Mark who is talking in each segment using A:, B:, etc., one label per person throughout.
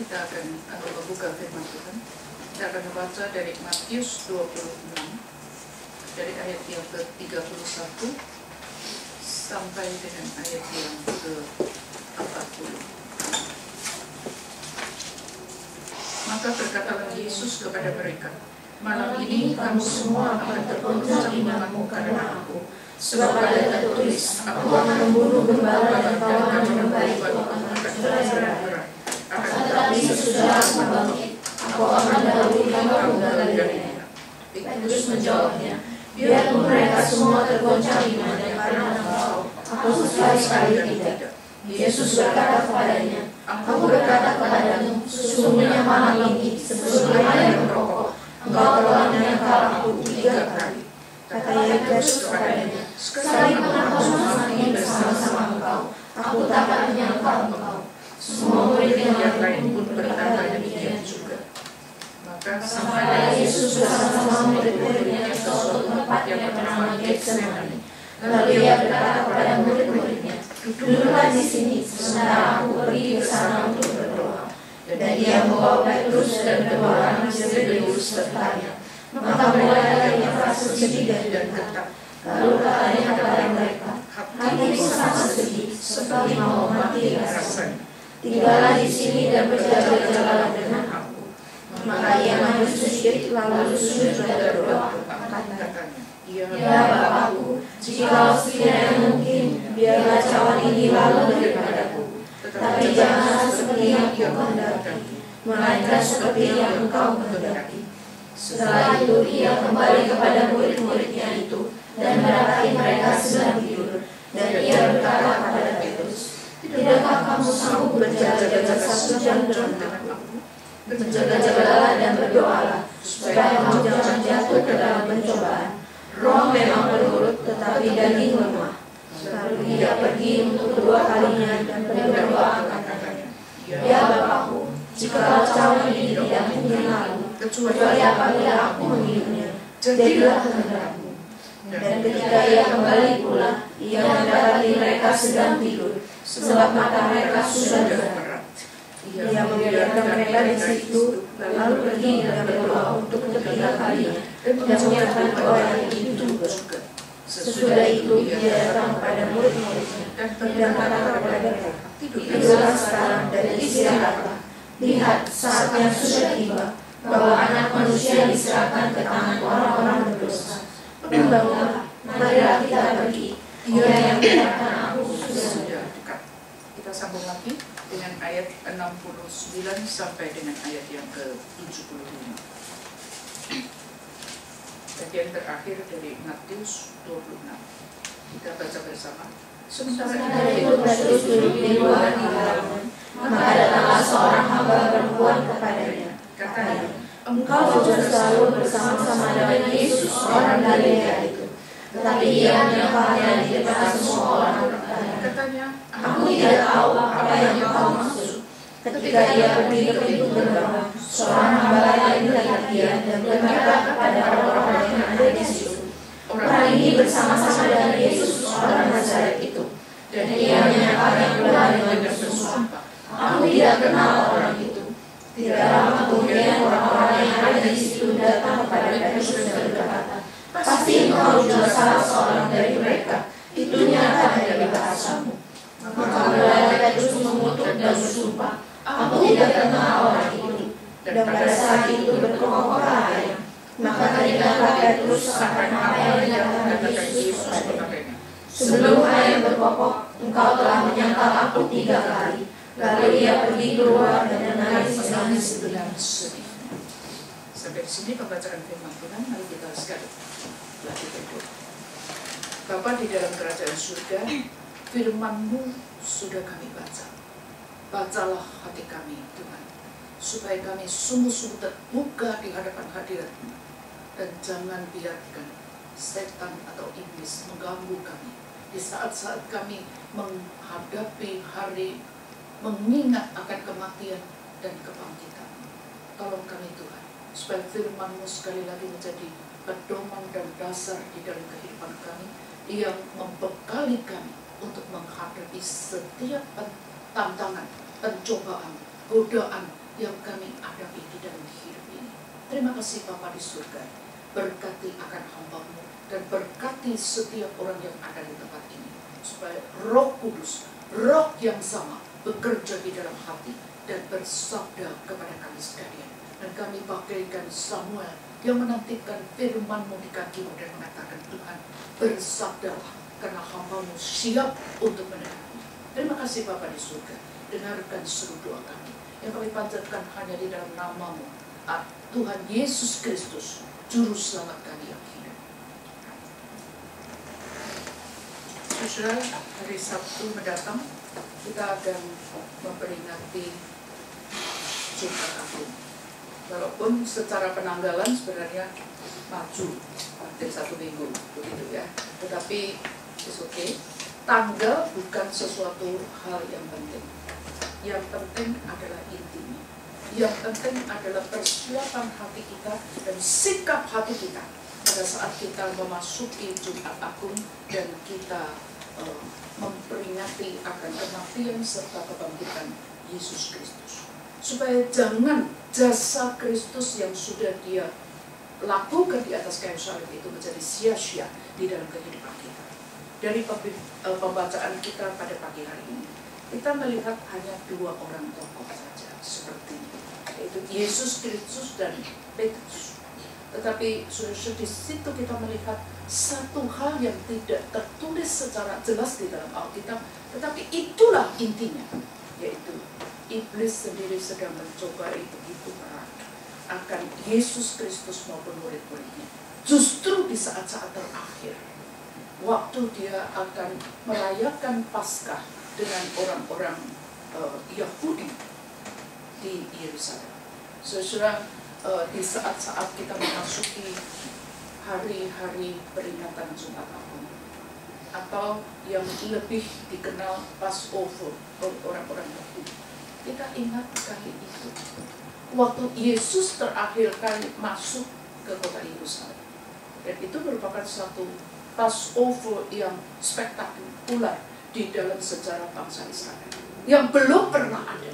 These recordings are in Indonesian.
A: kita akan membuka firman Tuhan. Kita akan membaca dari Matius 26 dari ayat yang ke-31 sampai dengan ayat yang ke-40. Maka berkatalah Yesus kepada mereka, "Malam ini kamu semua akan tergoncang imanmu karena aku. Sebab ada tertulis, aku akan membunuh gembala dan kau akan memberi akan berat. Akan tetapi sesudah aku bangkit, aku akan mendahului kamu ke Galilea." Petrus menjawabnya, "Biarpun mereka semua tergoncang imannya karena engkau, aku sekali-sekali tidak." Yesus berkata kepadanya, "Aku berkata kepadamu, sesungguhnya malam ini sebelum ayam berkokok, engkau telah menyangkal aku 3 kali." Kata Yesus kepadanya, "Sekalipun aku mati bersama-sama engkau, aku tak akan menyangkal engkau." Semua murid yang lain pun berkata demikian juga. Maka sampailah Yesus bersama murid-muridnya ke suatu tempat yang bernama Getsemani. Lalu ia berkata kepada murid-muridnya, "Duduklah di sini, sementara aku pergi ke sana untuk berdoa." Dan ia membawa Petrus dan kedua anak Zebedeus sertanya. Maka mulailah ia merasa sedih dan getar. Lalu katanya kepada mereka, "Hatiku sangat sedih, seperti mau mati rasanya. Tinggallah di sini dan berjaga-jagalah dengan aku." Maka ia maju sedikit, lalu sujud dan berdoa. Katanya, "Ya Bapakku, jikalau sekiranya mungkin, biarlah cawan ini lalu daripadaku. Tetapi janganlah seperti yang aku kehendaki, melainkan seperti yang Engkau kehendaki." Setelah itu ia kembali kepada murid-muridnya itu dan mendapati mereka sedang tidur. Dan ia berkata kepada Petrus, "Tidakkah kamu sanggup berjaga-jaga 1 jam dengan aku? Berjaga-jagalah dan berdoalah, supaya kamu jangan jatuh ke dalam pencobaan. Roh memang menurut, tetapi daging lemah." Lalu ia pergi untuk kedua kalinya dan berdoa katanya, "Ya Bapakku, jikalau cawan ini tidak mungkin lalu, kecuali apabila aku meminumnya, jadilah kehendakmu." Dan ketika ia kembali pula, ia mendapati mereka sedang tidur, sebab mata mereka sudah berat. Ia membiarkan mereka di situ, lalu pergi dan berdoa untuk ketiga kalinya, dan menyiapkan orang itu juga. Sesudah itu ia datang kepada murid-muridnya dan berkata kepada mereka, "Tidurlah sekarang dan istirahatlah. Lihat, saatnya sudah tiba, bahwa Anak Manusia diserahkan ke tangan orang-orang berdosa. Bangunlah, marilah kita pergi. Dia yang menyerahkan aku sudah dekat." Kita sambung lagi dengan ayat 69 sampai dengan ayat yang ke-75. Bagian terakhir dari Matius 26. Kita baca bersama. Sementara itu Petrus duduk di luar di halaman. Maka datanglah seorang hamba perempuan kepadanya. Katanya, "Engkau juga selalu bersama-sama dengan Yesus orang Galilea itu." Tetapi ia menyangkalnya di depan semua orang. Katanya, "Aku tidak tahu apa yang kau maksud." Ketika ia pergi ke pintu gerbang, seorang hamba lain melihat dia dan berkata kepada orang-orang yang ada di situ, "Orang ini bersama-sama dengan Yesus orang Nazaret itu." Dan ia menyangkalnya pula dengan bersumpah, "Aku tidak kenal orang itu." Tidak lama kemudian orang-orang yang ada di situ datang kepada Petrus dan berkata, "Pasti engkau juga salah seorang dari mereka. Itu nyata dari bahasamu." Maka mulai Petrus mengutuk dan bersumpah, "Aku tidak kenal orang itu." Dan pada saat itu berkokoklah ayam. Maka teringatlah Petrus akan apa yang dikatakan Yesus kepadanya, "Sebelum ayam berkokok, engkau telah menyangkal aku 3 kali." Lalu ia pergi keluar dan menangis dengan sedih. Sampai di sini pembacaan firman Tuhan. Mari kita sekali lagi berdoa. Bapa di dalam kerajaan surga, firman-Mu sudah kami baca. Bacalah hati kami, Tuhan, supaya kami sungguh-sungguh terbuka di hadapan hadirat-Mu, dan jangan biarkan setan atau iblis mengganggu kami di saat-saat kami menghadapi hari mengingat akan kematian dan kebangkitan. Tolong kami Tuhan, supaya firman-Mu sekali lagi menjadi pedoman dan dasar di dalam kehidupan kami, yang membekali kami untuk menghadapi setiap tantangan, pencobaan, godaan yang kami hadapi di dalam hidup ini. Terima kasih Bapa di surga, berkati akan hamba-Mu dan berkati setiap orang yang ada di tempat ini, supaya Roh Kudus, Roh yang sama bekerja di dalam hati dan bersabda kepada kami sekalian. Dan kami bagaikan Samuel yang menantikan firman-Mu di kaki-Mu dan mengatakan, Tuhan, bersabdalah, karena hamba-Mu siap untuk mendengarnya. Terima kasih Bapa di surga, dengarkan seluruh doa kami yang kami panjatkan hanya di dalam nama-Mu, Tuhan Yesus Kristus, Juru Selamat kami yang hidup. Saudara, hari Sabtu mendatang kita akan memperingati Jumat Agung. Walaupun secara penanggalan sebenarnya maju hampir 1 minggu begitu ya, tetapi it's okay. Tanggal bukan sesuatu hal yang penting. Yang penting adalah intinya. Yang penting adalah persiapan hati kita dan sikap hati kita pada saat kita memasuki Jumat Agung dan kita memperingati akan kematian serta kebangkitan Yesus Kristus. Supaya jangan jasa Kristus yang sudah Dia lakukan di atas kayu salib itu menjadi sia-sia di dalam kehidupan kita. Dari pembacaan kita pada pagi hari ini, kita melihat hanya 2 orang tokoh saja seperti ini, yaitu Yesus Kristus dan Petrus. Tetapi sudah di situ kita melihat satu hal yang tidak tertulis secara jelas di dalam Alkitab, tetapi itulah intinya, yaitu iblis sendiri sedang mencobai begitu erat akan Yesus Kristus maupun murid-muridnya. Justru di saat-saat terakhir, waktu Dia akan merayakan Paskah dengan orang-orang Yahudi di Yerusalem. Saudara, di saat-saat kita memasuki hari-hari peringatan Jumat Agung, atau yang lebih dikenal Passover oleh orang-orang Yahudi, kita ingat kali itu waktu Yesus terakhir kali masuk ke kota Yerusalem, dan itu merupakan satu Passover yang spektakuler di dalam sejarah bangsa Israel yang belum pernah ada,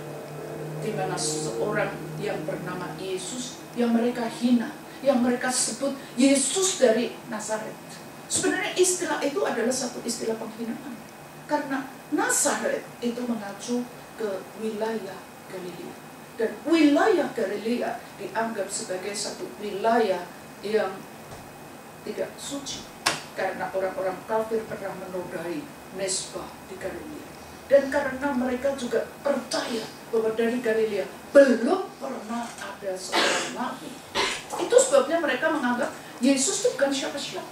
A: di mana seseorang yang bernama Yesus yang mereka hina, yang mereka sebut Yesus dari Nazaret. Sebenarnya istilah itu adalah satu istilah penghinaan, karena Nazaret itu mengacu ke wilayah Galilea, dan wilayah Galilea dianggap sebagai satu wilayah yang tidak suci, karena orang-orang kafir pernah menodai mesbah di Galilea, dan karena mereka juga percaya bahwa dari Galilea belum pernah ada seorang nabi. Itu sebabnya mereka menganggap Yesus itu bukan siapa-siapa,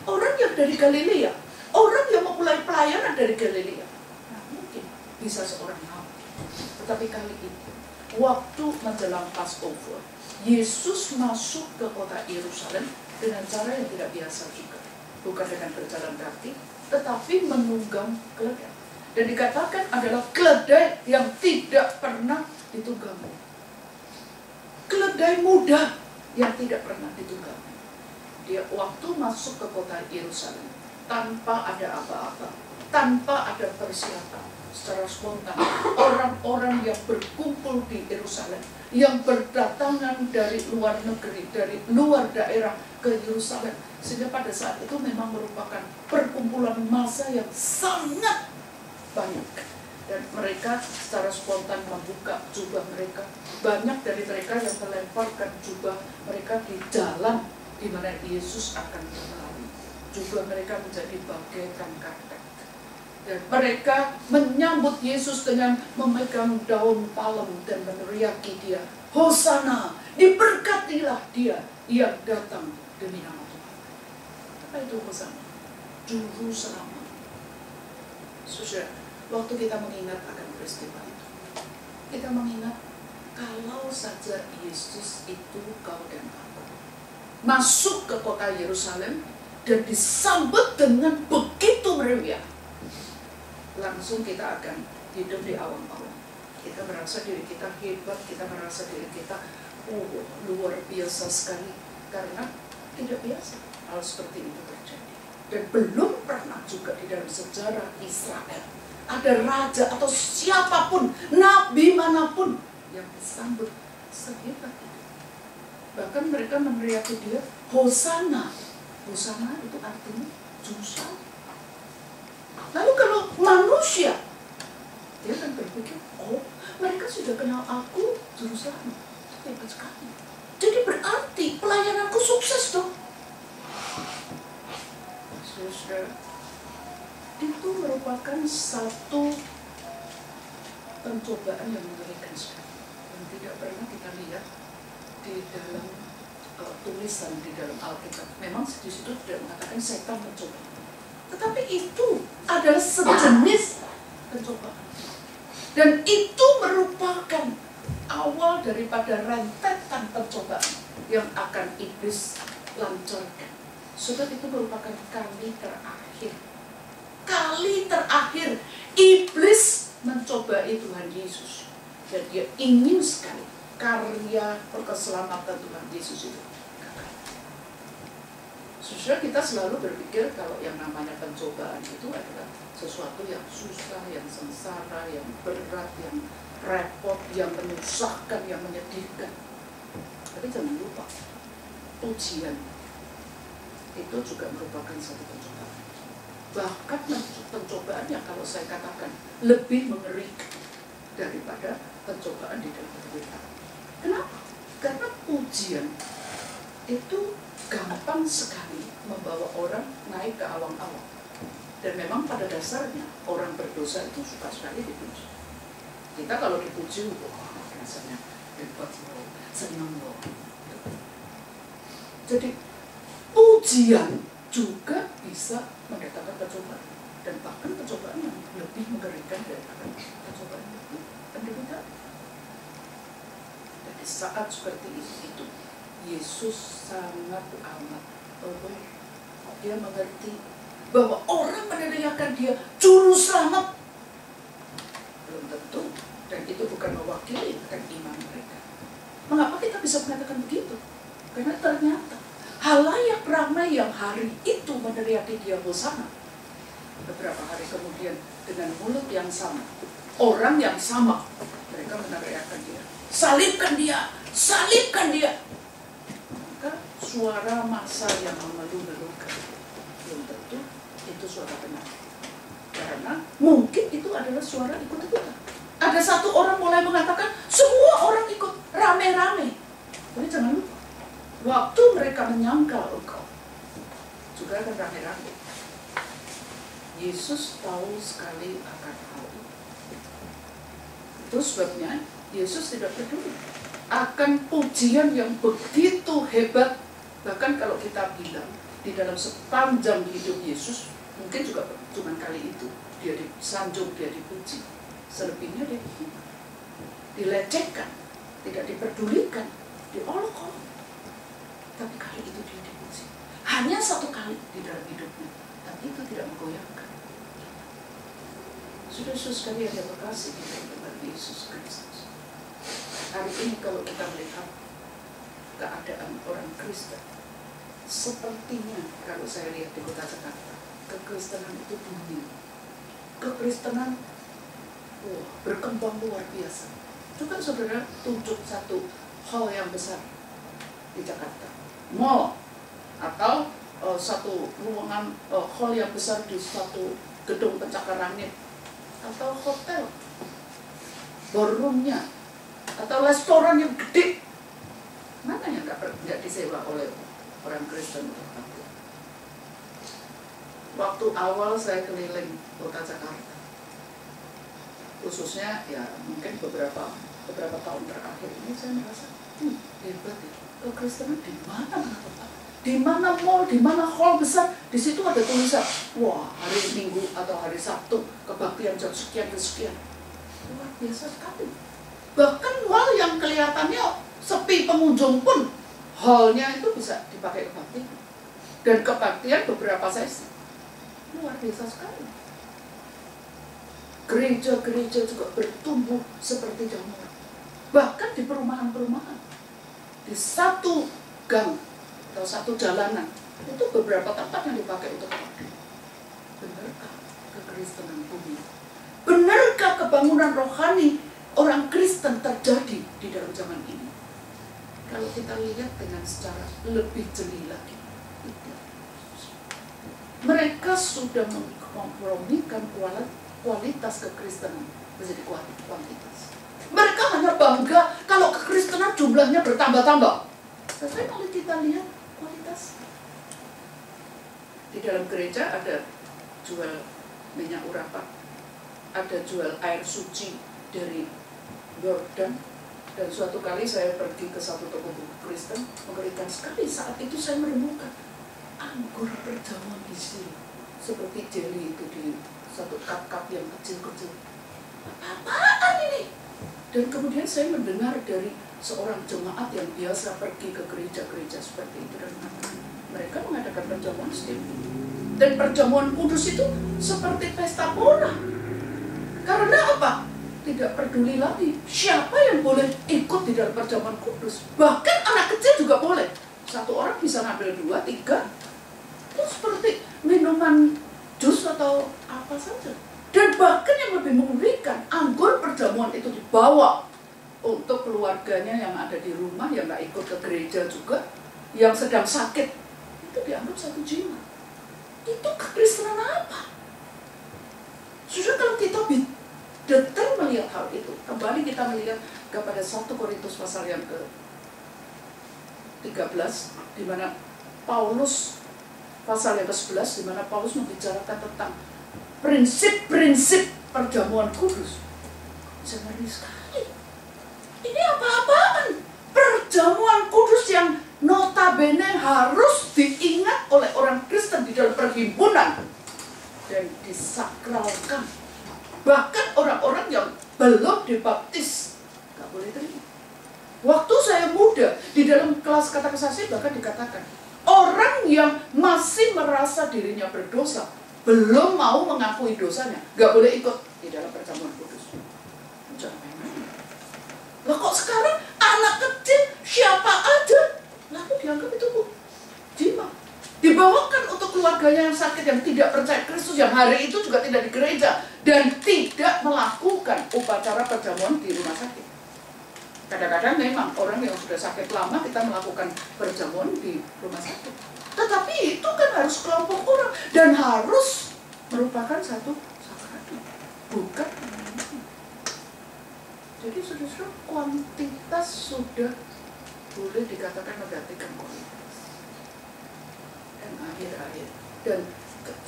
A: orang yang dari Galilea, orang yang memulai pelayanan dari Galilea. Nah, mungkin bisa seorang nabi. Tetapi kali ini, waktu menjelang Passover, Yesus masuk ke kota Yerusalem dengan cara yang tidak biasa juga. Bukan dengan berjalan kaki, tetapi menunggang keledai. Dan dikatakan adalah keledai yang tidak pernah ditunggangi. Keledai muda yang tidak pernah ditunggangi. Dia waktu masuk ke kota Yerusalem tanpa ada apa-apa, tanpa ada persiapan, secara spontan orang-orang yang berkumpul di Yerusalem, yang berdatangan dari luar negeri, dari luar daerah ke Yerusalem, sehingga pada saat itu memang merupakan perkumpulan massa yang sangat banyak. Dan mereka secara spontan membuka jubah mereka. Banyak dari mereka yang melemparkan jubah mereka di jalan di mana Yesus akan berlari. Jubah mereka menjadi bagaikan karpet. Dan mereka menyambut Yesus dengan memegang daun palem dan meneriaki Dia, Hosana, diberkatilah Dia yang datang demi nama Tuhan. Apa itu Hosana? Juru selamat. Saudara, waktu kita mengingat akan peristiwa itu, kita mengingat kalau saja Yesus itu kau dan aku masuk ke kota Yerusalem dan disambut dengan begitu meriah, langsung kita akan hidup di awang-awang. Kita merasa diri kita hebat, kita merasa diri kita luar biasa sekali, karena tidak biasa hal seperti itu terjadi. Dan belum pernah juga di dalam sejarah Israel ada raja atau siapapun, nabi manapun yang disambut sehebat itu. Bahkan mereka meneriaki dia, Hosana. Hosana itu artinya juru selamat. Lalu kalau manusia, dia akan berpikir, oh mereka sudah kenal aku juru selamat. Hebat sekali. Jadi berarti pelayananku sukses dong. Saudara, itu merupakan satu pencobaan yang mengerikan sekali, yang tidak pernah kita lihat di dalam tulisan di dalam Alkitab. Memang di situ tidak mengatakan setan mencoba, tetapi itu adalah sejenis pencobaan, dan itu merupakan awal daripada rentetan pencobaan yang akan iblis lancarkan. Saudara, itu merupakan kali terakhir iblis mencobai Tuhan Yesus, dan dia ingin sekali karya keselamatan Tuhan Yesus itu gagal. Saudara, kita selalu berpikir kalau yang namanya pencobaan itu adalah sesuatu yang susah, yang sengsara, yang berat, yang repot, yang menyusahkan, yang menyedihkan. Tapi jangan lupa, ujian itu juga merupakan satu pencobaan. Bahkan pencobaannya kalau saya katakan lebih mengerikan daripada pencobaan di dalam penderitaan. Kenapa? Karena ujian itu gampang sekali membawa orang naik ke awang-awang. Dan memang pada dasarnya orang berdosa itu suka sekali dipuji. Kita kalau dipuji, wah rasanya hebat loh, senang loh. Jadi ujian juga bisa mendatangkan pencobaan, dan bahkan pencobaan yang lebih mengerikan daripada pencobaan itu penderitaan. Dan di saat seperti itu Yesus sangat amat aware. Dia mengerti bahwa orang meneriakan dia juru selamat belum tentu, dan itu bukan mewakili akan iman mereka. Mengapa kita bisa mengatakan begitu? Karena ternyata halayak ramai yang hari itu meneriaki dia Hosana, beberapa hari kemudian dengan mulut yang sama, orang yang sama, mereka meneriakkan dia, salibkan dia, salibkan dia. Maka suara massa yang mengeluh-ngeluhkan belum tentu itu suara benar, karena mungkin itu adalah suara ikut-ikutan. Ada satu orang mulai mengatakan, semua orang ikut rame-rame. Tapi jangan lupa, waktu mereka menyangkal engkau juga akan rame-rame. Yesus tahu sekali akan hal itu. Itu sebabnya Yesus tidak peduli akan pujian yang begitu hebat. Bahkan kalau kita bilang di dalam sepanjang hidup Yesus, mungkin juga cuma kali itu dia disanjung, dia dipuji. Selebihnya dia dilecehkan, tidak diperdulikan, diolok-olok. Tapi kali itu dia dipuji. Hanya satu kali di dalam hidupnya, tapi itu tidak menggoyahkan. Saudara-saudara sekalian yang berkasih di dalam Tuhan Yesus Kristus, hari ini kalau kita melihat keadaan orang Kristen, sepertinya kalau saya lihat di kota Jakarta, kekristenan itu booming. Kekristenan berkembang luar biasa. Coba saudara tunjuk satu hal yang besar di Jakarta, mall, atau satu ruangan hall yang besar di satu gedung pencakar langit, atau hotel, ballroomnya, atau restoran yang gede. Mana yang nggak disewa oleh orang Kristen? Waktu awal saya keliling kota Jakarta, khususnya ya mungkin beberapa tahun terakhir ini, saya merasa hebat itu. Kekristenan di mana? Di mana mall, di mana hall besar, di situ ada tulisan, wah hari Minggu atau hari Sabtu kebaktian jam sekian ke sekian. Luar biasa sekali. Bahkan mall yang kelihatannya sepi pengunjung pun, hallnya itu bisa dipakai kebaktian. Dan kebaktian beberapa sesi. Luar biasa sekali. Gereja-gereja juga bertumbuh seperti jamur. Bahkan di perumahan-perumahan, di satu gang atau satu jalanan, itu beberapa tempat yang dipakai untuk kebaktian. Benarkah kekristenan bumi? Benarkah kebangunan rohani orang Kristen terjadi di dalam zaman ini? Kalau kita lihat dengan secara lebih jeli lagi, mereka sudah mengkompromikan kualitas kekristenan menjadi kuantitas. Mereka hanya bangga kalau kekristenan jumlahnya bertambah-tambah. Tapi kalau kita lihat kualitas, di dalam gereja ada jual minyak urapan, ada jual air suci dari Yordan. Dan suatu kali saya pergi ke satu toko buku Kristen, mengerikan sekali. Saat itu saya menemukan anggur perjamuan di sini, seperti jelly itu di satu cup-cup yang kecil-kecil. Apaan ini? Dan kemudian saya mendengar dari seorang jemaat yang biasa pergi ke gereja-gereja seperti itu, dan mereka mengadakan perjamuan setiap minggu. Dan perjamuan kudus itu seperti pesta pora. Karena apa? Tidak peduli lagi siapa yang boleh ikut di dalam perjamuan kudus. Bahkan anak kecil juga boleh. Satu orang bisa ngambil 2, 3. Itu seperti minuman jus atau apa saja. Dan bahkan yang lebih mengerikan, anggur perjamuan itu dibawa untuk keluarganya yang ada di rumah, yang nggak ikut ke gereja juga, yang sedang sakit. Itu dianggap satu jimat. Itu kekristenan apa? Sudah, kalau kita detail melihat hal itu, kembali kita melihat kepada 1 Korintus pasal yang ke-13, di mana Paulus, pasal yang ke-11, di mana Paulus membicarakan tentang prinsip-prinsip perjamuan kudus. Saya ngeri sekali. Ini apa-apaan? Perjamuan kudus yang notabene harus diingat oleh orang Kristen di dalam perhimpunan dan disakralkan. Bahkan orang-orang yang belum dibaptis nggak boleh terima. Waktu saya muda, di dalam kelas kata kesaksian bahkan dikatakan, orang yang masih merasa dirinya berdosa, belum mau mengakui dosanya, nggak boleh ikut di dalam perjamuan kudus. Jangan main-main. Lah kok sekarang anak kecil siapa aja lalu dianggap itu jimat, dibawakan untuk keluarganya yang sakit, yang tidak percaya Kristus, yang hari itu juga tidak di gereja dan tidak melakukan upacara perjamuan di rumah sakit. Kadang-kadang memang orang yang sudah sakit lama kita melakukan perjamuan di rumah sakit, tetapi itu kan harus kelompok orang dan harus merupakan satu sakramen, bukan. Jadi sudah kuantitas sudah boleh dikatakan menggantikan kualitas. Dan akhir-akhir, dan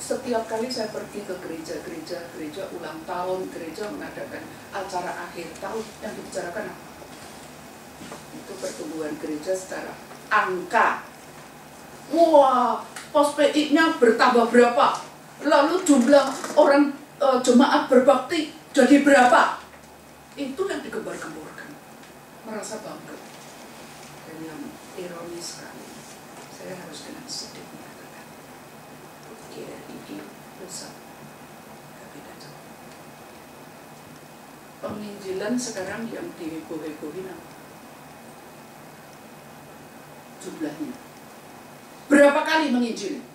A: setiap kali saya pergi ke gereja ulang tahun, gereja mengadakan acara akhir tahun, yang dibicarakan itu pertumbuhan gereja secara angka. Wah, pos PI-nya bertambah berapa? Lalu jumlah orang jemaat berbakti jadi berapa? Itu yang digembar-gemborkan. Merasa bangga. Dan yang ironis sekali, saya harus dengan sedih mengatakan, GRI besar, tapi tidak jauh. Penginjilan sekarang yang diheboh-hebohin apa? Jumlahnya. Berapa kali menginjil?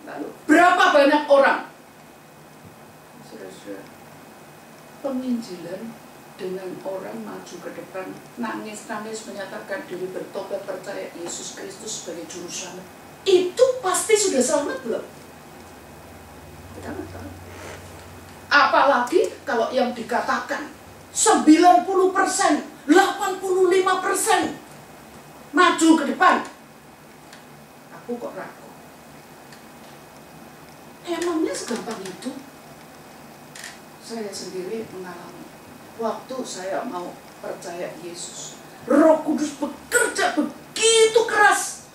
A: Lalu berapa banyak orang? Saudara-saudara, penginjilan dengan orang maju ke depan, nangis-nangis menyatakan diri bertobat, percaya Yesus Kristus sebagai juru selamat, itu pasti sudah selamat belum? Kita nggak tahu. Apalagi kalau yang dikatakan 90%, 85% maju ke depan, aku kok ragu. Emangnya segampang itu? Saya sendiri mengalami waktu saya mau percaya Yesus, Roh Kudus bekerja begitu keras.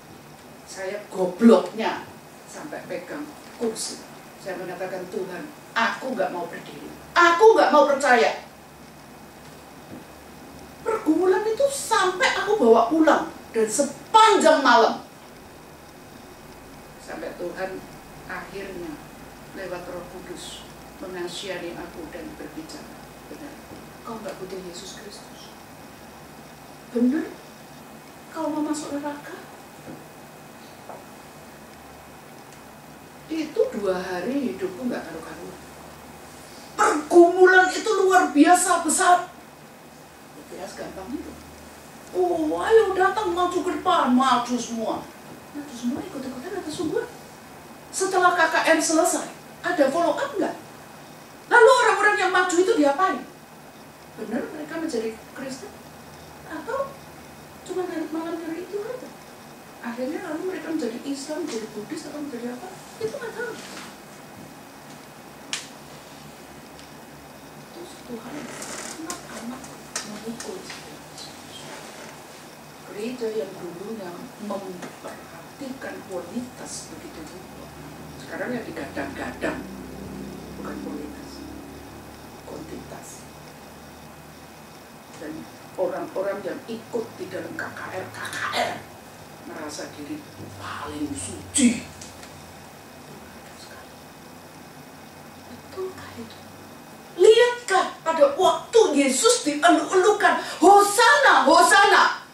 A: Saya gobloknya sampai pegang kursi. Saya mengatakan, Tuhan, aku gak mau berdiri, aku gak mau percaya. Pergumulan itu sampai aku bawa pulang, dan sepanjang malam. Sampai Tuhan akhirnya lewat Roh Kudus mengasihani aku dan berbicara, benar, kau gak butuh Yesus Kristus. Benar, kau mau masuk neraka. Itu 2 hari hidupku gak karu-karuan. Pergumulan itu luar biasa besar. Oh, ayo datang, maju ke depan, maju semua. Maju semua ikut-ikutan atas sumber. Setelah KKR selesai, ada follow up nggak? Lalu orang-orang yang maju itu diapain? Benar mereka menjadi Kristen? Atau cuma malam hari itu aja? Akhirnya lalu mereka menjadi Islam, menjadi Buddhis, atau menjadi apa? Itu nggak tahu. Terus Tuhan anak-anak mengikut gereja yang dulunya memperhatikan kualitas begitu juga. Sekarang ya digadang-gadang, bukan kualitas, kuantitas. Dan orang-orang yang ikut di dalam KKR merasa diri paling suci. Betulkah itu? Lihatkah pada waktu Yesus dielu-elukan, Hosana, Hosana,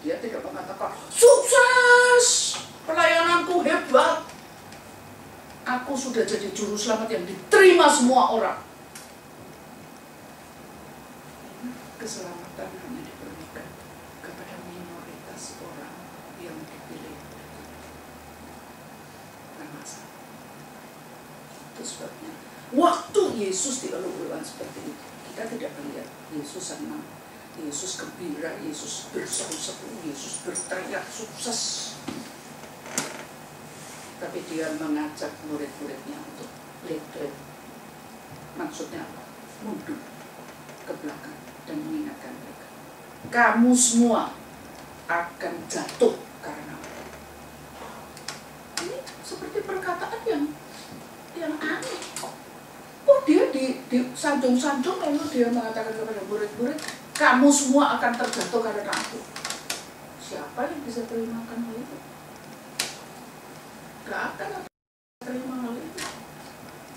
A: dia tidak mengatakan, sukses, pelayananku hebat, aku sudah jadi juru selamat yang diterima semua orang. Keselamatan hanya diberikan kepada minoritas orang yang dipilih. Bukan masalah. Itu sebabnya waktu Yesus dielu-elukan seperti itu, kita tidak melihat Yesus senang, Yesus gembira, Yesus berseru-seru, Yesus berteriak sukses. Tapi dia mengajak murid-muridnya untuk lead. Maksudnya apa? Mundur ke belakang dan mengingatkan mereka, kamu semua akan jatuh karena apa? Ini seperti perkataan yang aneh. Oh, dia di sanjung-sanjung lalu dia mengatakan kepada murid-murid, kamu semua akan terjatuh karena aku. Siapa yang bisa terimakan hal itu? Gak akan terima hal itu.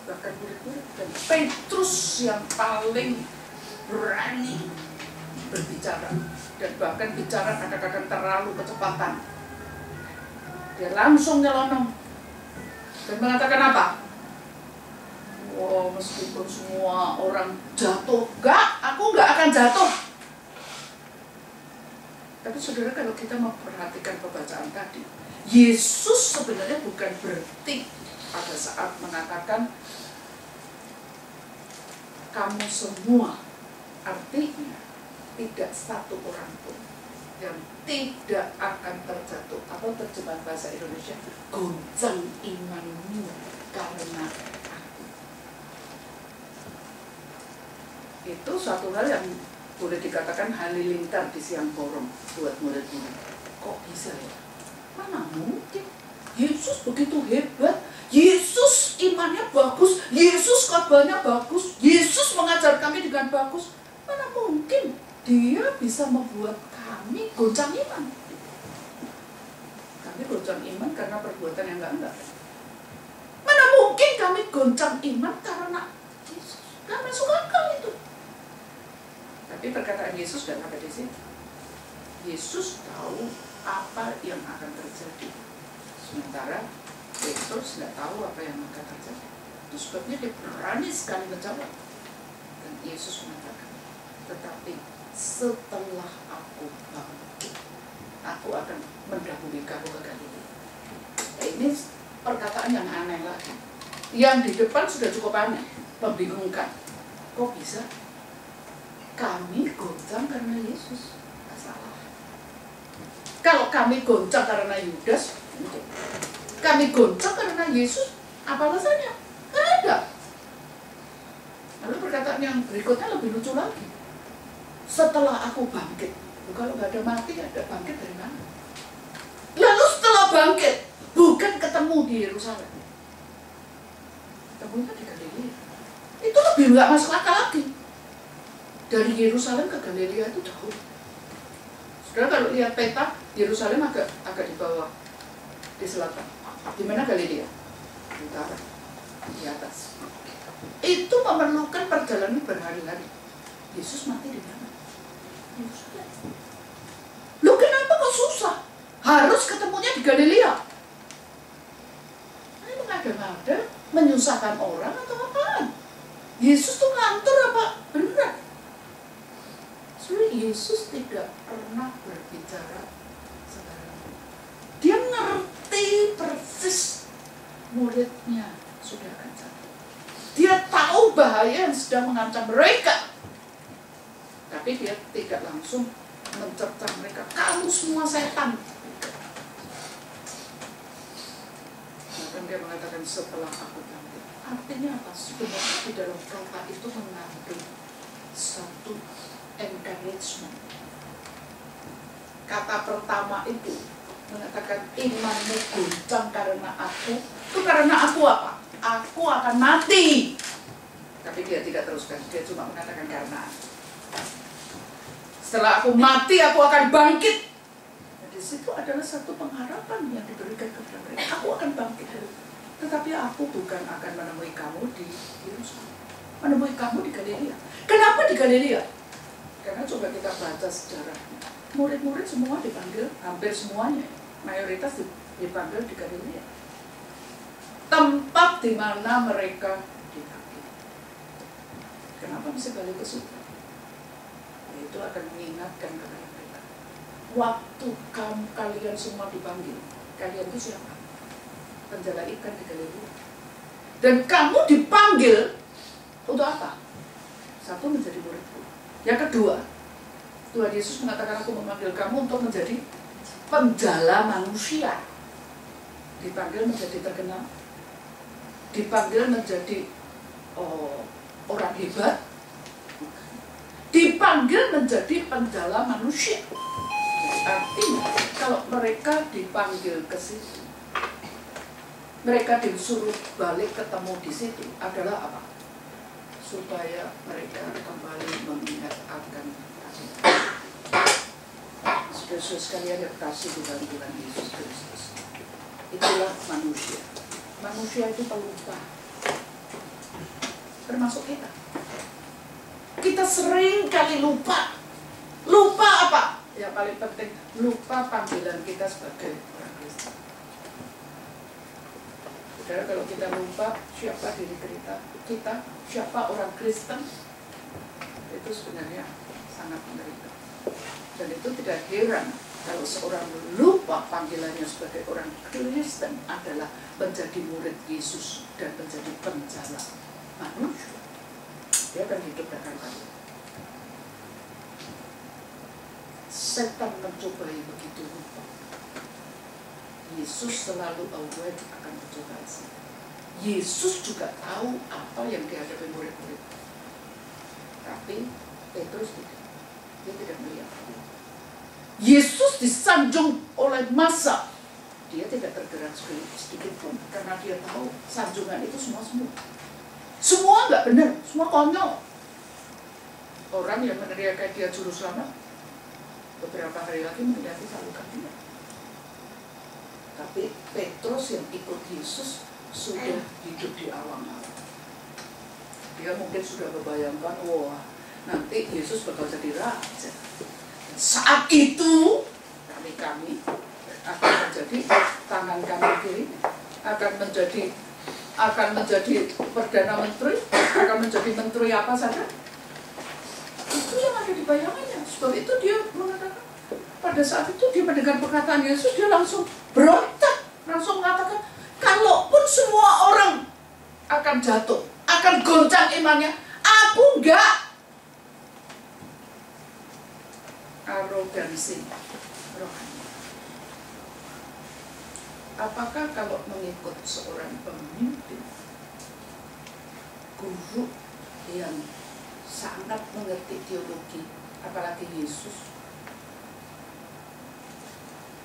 A: Bahkan murid-murid, dan Petrus yang paling berani berbicara, dan bahkan bicara kadang-kadang terlalu kecepatan. Dia langsung nyelonong dan mengatakan apa? Wow, meskipun semua orang jatuh, aku nggak akan jatuh. Tapi saudara, kalau kita memperhatikan pembacaan tadi, Yesus sebenarnya bukan berhenti pada saat mengatakan kamu semua, artinya tidak satu orang pun yang tidak akan terjatuh, atau terjemahan bahasa Indonesia, goncang imanmu karena aku. Itu suatu hal yang boleh dikatakan halilintar di siang borong buat murid-murid. Kok bisa ya? Mana mungkin? Yesus begitu hebat, Yesus imannya bagus, Yesus khotbahnya bagus, Yesus mengajar kami dengan bagus. Mana mungkin dia bisa membuat kami goncang iman? Kami goncang iman karena perbuatan yang enggak. Mana mungkin kami goncang iman karena Yesus? Gak masuk akal itu. Tapi perkataan Yesus tidak ada di sini. Yesus tahu apa yang akan terjadi, sementara Petrus tidak tahu apa yang akan terjadi. Itu sebabnya dia berani sekali menjawab. Dan Yesus mengatakan, tetapi setelah aku bangkit, aku akan mendahului kamu ke Galilea. Ini perkataan yang aneh lagi. Yang di depan sudah cukup aneh, membingungkan. Kok bisa? Kami goncang karena Yesus. Tidak salah. Kalau kami goncang karena Yudas, mungkin. Kami goncang karena Yesus, apa alasannya? Tidak ada. Lalu perkataan yang berikutnya lebih lucu lagi. Setelah aku bangkit. Kalau nggak ada mati, ada bangkit dari mana? Lalu setelah bangkit, bukan ketemu di Yerusalem, ketemunya di Galilea. Itu lebih nggak masuk akal lagi. Dari Yerusalem ke Galilea itu jauh. Saudara kalau lihat peta, Yerusalem agak di bawah, di selatan. Di mana Galilea? Di utara, di atas. Itu memerlukan perjalanan berhari-hari. Yesus mati di mana? Yerusalem. Lu kenapa kok susah? Harus ketemunya di Galilea. Ini mengada-ngada, menyusahkan orang atau apaan? Yesus tuh ngantor apa? Beneran? Sebenarnya Yesus tidak pernah berbicara sembarangan. Dia ngerti persis muridnya sudah akan jatuh. Dia tahu bahaya yang sedang mengancam mereka. Tapi dia tidak langsung mencercah mereka, kamu semua setan. Bahkan dia mengatakan setelah aku bangkit. Artinya apa? Sebenarnya di dalam doa itu mengandung satu encouragement. Kata pertama itu mengatakan imanmu goncang karena aku. Itu karena aku apa? Aku akan mati. Tapi dia tidak teruskan, dia cuma mengatakan karena aku. Setelah aku mati, aku akan bangkit. Nah, di situ adalah satu pengharapan yang diberikan kepada mereka. Aku akan bangkit. Tetapi aku bukan akan menemui kamu di Yerusalem, menemui kamu di Galilea. Kenapa di Galilea? Karena coba kita baca sejarahnya. Murid-murid semua dipanggil, hampir semuanya, mayoritas dipanggil di Galilea. Tempat di mana mereka dipanggil. Kenapa bisa balik ke situ? Itu akan mengingatkan kepada mereka. Waktu kalian semua dipanggil, kalian itu siapa? Penjala ikan di Galilea. Dan kamu dipanggil untuk apa? Satu, menjadi muridku. Yang kedua, Tuhan Yesus mengatakan aku memanggil kamu untuk menjadi penjala manusia. Dipanggil menjadi terkenal, dipanggil menjadi orang hebat, dipanggil menjadi penjala manusia. Artinya kalau mereka dipanggil ke situ, mereka disuruh balik ketemu di situ adalah apa? Supaya mereka kembali mengingat akan kasih. Saudara sekalian yang kasih di dalam Tuhan Yesus Kristus. Itulah manusia. Manusia itu pelupa. Termasuk kita. Kita sering kali lupa. Lupa apa? Yang paling penting, lupa panggilan kita sebagai orang Kristen. Saudara, kalau kita lupa siapa diri kita, siapa orang Kristen, itu sebenarnya sangat menderita. Dan itu tidak heran kalau seorang lupa panggilannya sebagai orang Kristen adalah menjadi murid Yesus dan menjadi penjala manusia. Dia akan hidup dengan baik. Setan mencobai begitu rupa. Yesus selalu aware akan pencobaan setan. Yesus juga tahu apa yang dihadapi murid-murid. Tapi Petrus tidak. Dia tidak melihat. Yesus disanjung oleh massa. Dia tidak tergerak sedikit pun karena dia tahu sanjungan itu semua. Semua nggak benar, semua konyol. Orang yang meneriakan dia juru selamat beberapa hari lagi mendekati salukan dia. Tapi Petrus yang ikut Yesus sudah hidup di awang-awang. Dia mungkin sudah membayangkan, wah nanti Yesus bakal jadi raja. Saat itu kami akan menjadi tangan kanan kiri, akan menjadi perdana menteri, akan menjadi menteri apa saja. Itu yang ada di bayangannya. Sebab itu dia mengatakan, pada saat itu dia mendengar perkataan Yesus, dia langsung berontak, langsung mengatakan, kalaupun semua orang akan jatuh, akan goncang imannya, aku enggak. Arogansi rohani. Apakah kalau mengikut seorang pemimpin, guru yang sangat mengerti teologi, apalagi Yesus,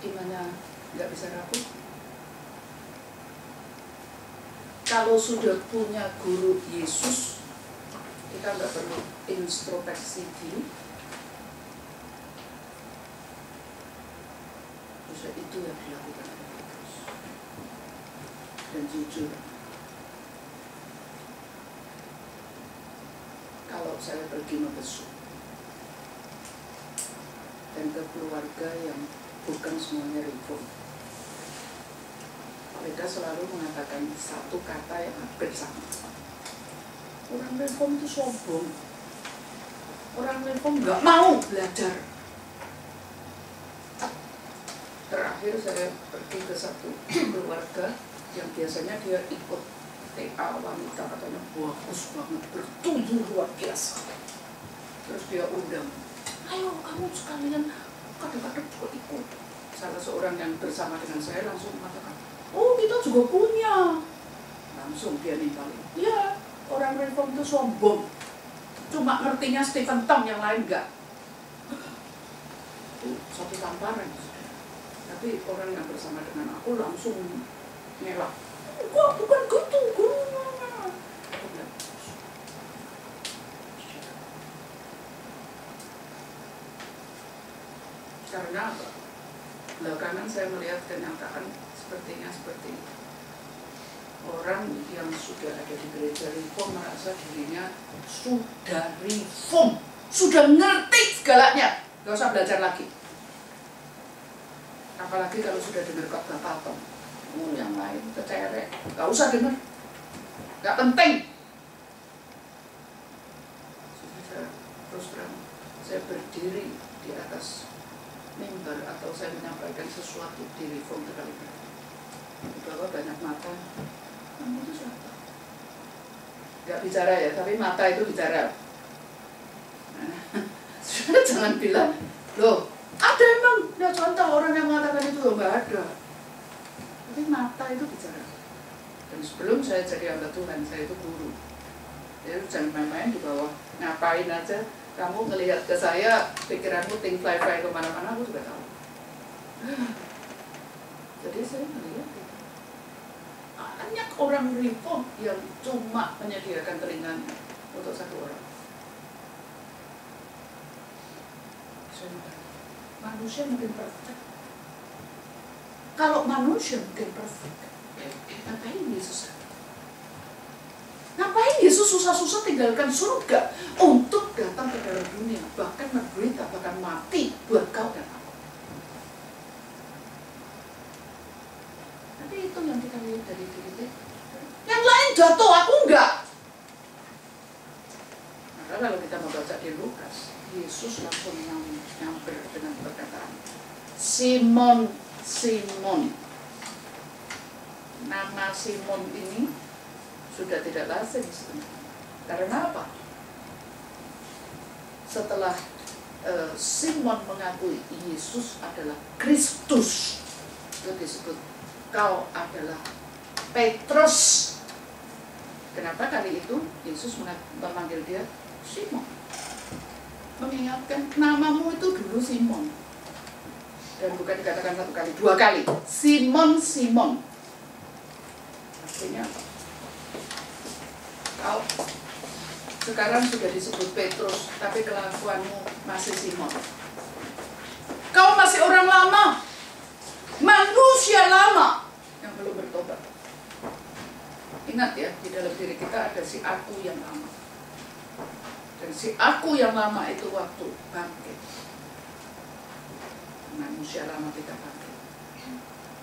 A: imannya nggak bisa rapuh? Kalau sudah punya guru Yesus, kita nggak perlu introspeksi diri. Itu yang dilakukan oleh Petrus. Dan jujur, kalau saya pergi membesuk dan ke keluarga yang bukan semuanya reform, mereka selalu mengatakan satu kata yang hampir sama. Orang reform itu sombong. Orang reform nggak mau belajar. Terakhir saya pergi ke satu keluarga yang biasanya dia ikut TA wanita, katanya bagus banget, bertumbuh luar biasa. Terus dia undang, ayo kamu sekalian kadang-kadang juga ikut. Salah seorang yang bersama dengan saya langsung mengatakan, oh kita juga punya. Langsung dia nimpalin, ya orang reform itu sombong, cuma ngertinya Stephen Tong, yang lain enggak. Itu satu tamparan. Tapi orang yang bersama dengan aku langsung ngelak, enggak, bukan gitu gurunya. Karena apa? Belakangan saya melihat kenyataan sepertinya seperti itu. Orang yang sudah ada di gereja reform merasa dirinya sudah reform, sudah ngerti segalanya, gak usah belajar lagi. Apalagi kalau sudah dengar khotbah patung, yang lain kecerek, gak usah dengar, gak penting. Saya terus terang, saya berdiri di atas mimbar atau saya menyampaikan sesuatu di reform berkali-kali, bahwa banyak mata. Kamu itu siapa? Gak bicara ya, tapi mata itu bicara. Jangan bilang, loh, ada emang, ya contoh orang yang mengatakan itu, loh, gak ada. Tapi mata itu bicara. Dan sebelum saya jadi hamba Tuhan, saya itu guru. Jadi jangan main-main di bawah, ngapain aja. Kamu ngelihat ke saya, pikiranmu think fly-fly kemana-mana, aku juga tahu. Jadi saya melihat banyak orang reform yang cuma menyediakan telinganya untuk satu orang. Manusia mungkin perfect. Kalau manusia mungkin perfect, ngapain Yesus? Ngapain Yesus susah-susah tinggalkan surga untuk datang ke dalam dunia, bahkan menderita, bahkan mati buat kau dan aku. Tapi itu yang kita lihat dari diri kita. Yang lain jatuh, aku enggak. Maka kalau kita membaca di Lukas, Yesus langsung nyamper dengan perkataan, Simon, Simon. Nama Simon ini sudah tidak lazim sebenarnya. Karena apa? Setelah Simon mengakui Yesus adalah Kristus, itu disebut kau adalah Petrus. Kenapa kali itu Yesus memanggil dia Simon? Mengingatkan namamu itu dulu Simon. Dan bukan dikatakan satu kali, dua kali. Simon, Simon. Artinya apa? Kau sekarang sudah disebut Petrus, tapi kelakuanmu masih Simon. Kau masih orang lama, manusia lama yang belum bertobat. Ingat ya, di dalam diri kita ada si aku yang lama. Dan si aku yang lama itu waktu bangkit, manusia lama kita bangkit,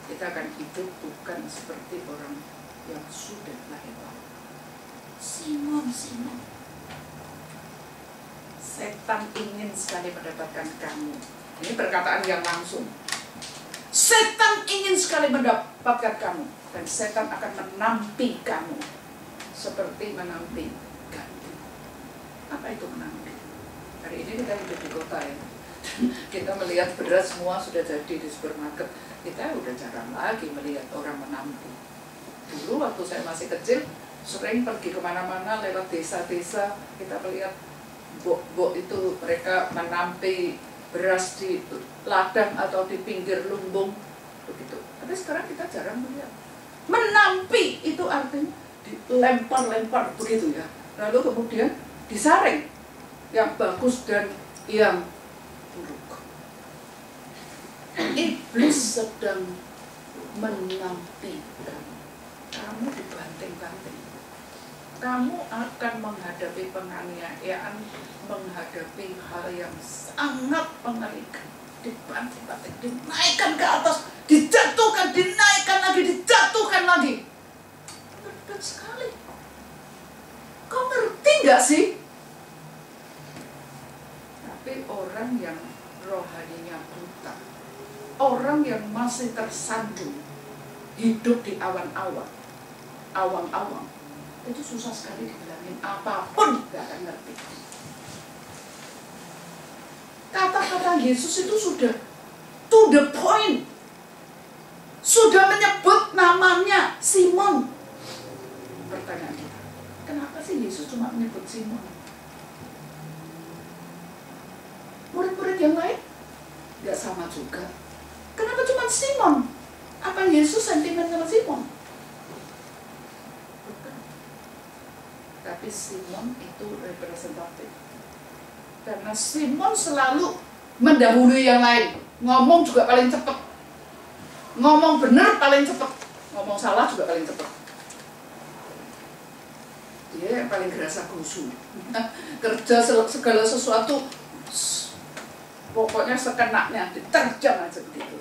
A: kita akan hidup bukan seperti orang yang sudah lahir baru. Simon, Simon, setan ingin sekali mendapatkan kamu. Ini perkataan yang langsung. Setan ingin sekali mendapatkan kamu, dan setan akan menampi kamu seperti menampi gandum. Apa itu menampi? Hari ini kita hidup di kota ya. Kita melihat beras semua sudah jadi di supermarket. Kita udah jarang lagi melihat orang menampi. Dulu waktu saya masih kecil, sering pergi kemana-mana lewat desa-desa, kita melihat bok-bok itu mereka menampi beras di ladang atau di pinggir lumbung begitu. Tapi sekarang kita jarang melihat. Menampi itu artinya dilempar-lempar begitu ya. Lalu kemudian disaring yang bagus dan yang buruk. Iblis sedang menampi kamu. Kamu dibanting-banting. Kamu akan menghadapi penganiayaan, menghadapi hal yang sangat mengerikan. Dibanting-banting, dinaikkan ke atas, dijatuhkan, dinaikkan lagi, dijatuhkan lagi. Berat sekali. Kau ngerti gak sih? Tapi orang yang rohaninya buta, orang yang masih tersandung hidup di awang-awang, itu susah sekali dibilangin apapun, gak akan ngerti. Kata-kata Yesus itu sudah to the point, sudah menyebut namanya Simon. Pertanyaan kita, kenapa sih Yesus cuma menyebut Simon? Murid-murid yang lain gak sama juga. Kenapa cuma Simon? Apa Yesus sentimen sama Simon? Bukan. Tapi Simon itu representatif. Karena Simon selalu mendahului yang lain. Ngomong juga paling cepat. Ngomong benar paling cepat. Ngomong salah juga paling cepat. Dia yang paling gerasa gerusu. Kerja segala sesuatu, pokoknya sekenaknya, diterjang aja begitu.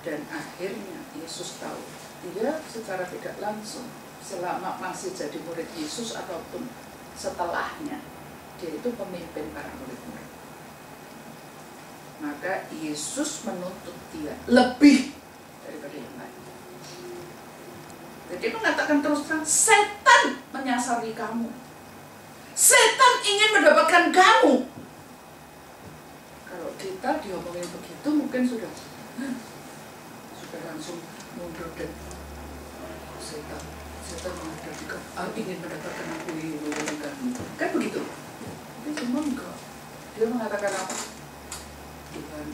A: Dan akhirnya Yesus tahu, dia secara tidak langsung selama masih jadi murid Yesus ataupun setelahnya, dia itu pemimpin para murid-murid. Maka Yesus menuntut dia lebih daripada yang lain. Jadi mengatakan terus terang, setan menyasari kamu. Setan ingin mendapatkan kamu. Kalau kita diomongin begitu mungkin sudah langsung mundur dan setan menghadapi ingin mendapatkan aku kan begitu. Tapi cuma enggak. Dia mengatakan apa? Tuhan,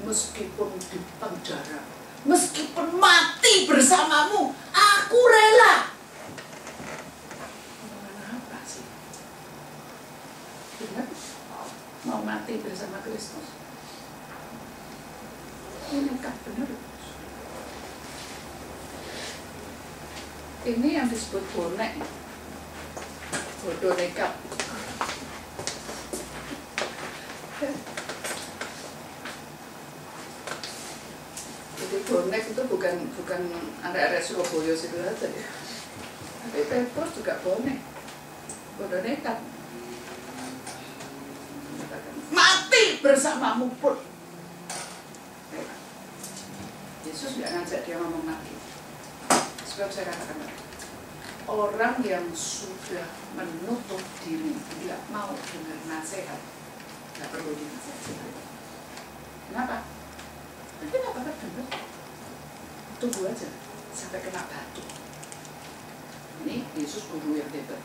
A: meskipun di penjara, meskipun mati bersamamu, aku rela. Omongan apa sih? Ingat, mau mati bersama Kristus. Ini nekat benar. Ini yang disebut bonek, bodoh nekat. Jadi bonek itu bukan area Surabaya situ aja ya. Tapi Petrus juga bonek, bodoh nekat. Mati bersamamu pun. Yesus nggak ngajak dia ngomong mati. Sebab saya katakan, orang yang sudah menutup diri, tidak mau dengar nasihat, tidak perlu dinasihati. Kenapa? Nanti nggak bakal dengar. Tunggu aja sampai kena batu. Ini Yesus guru yang hebat.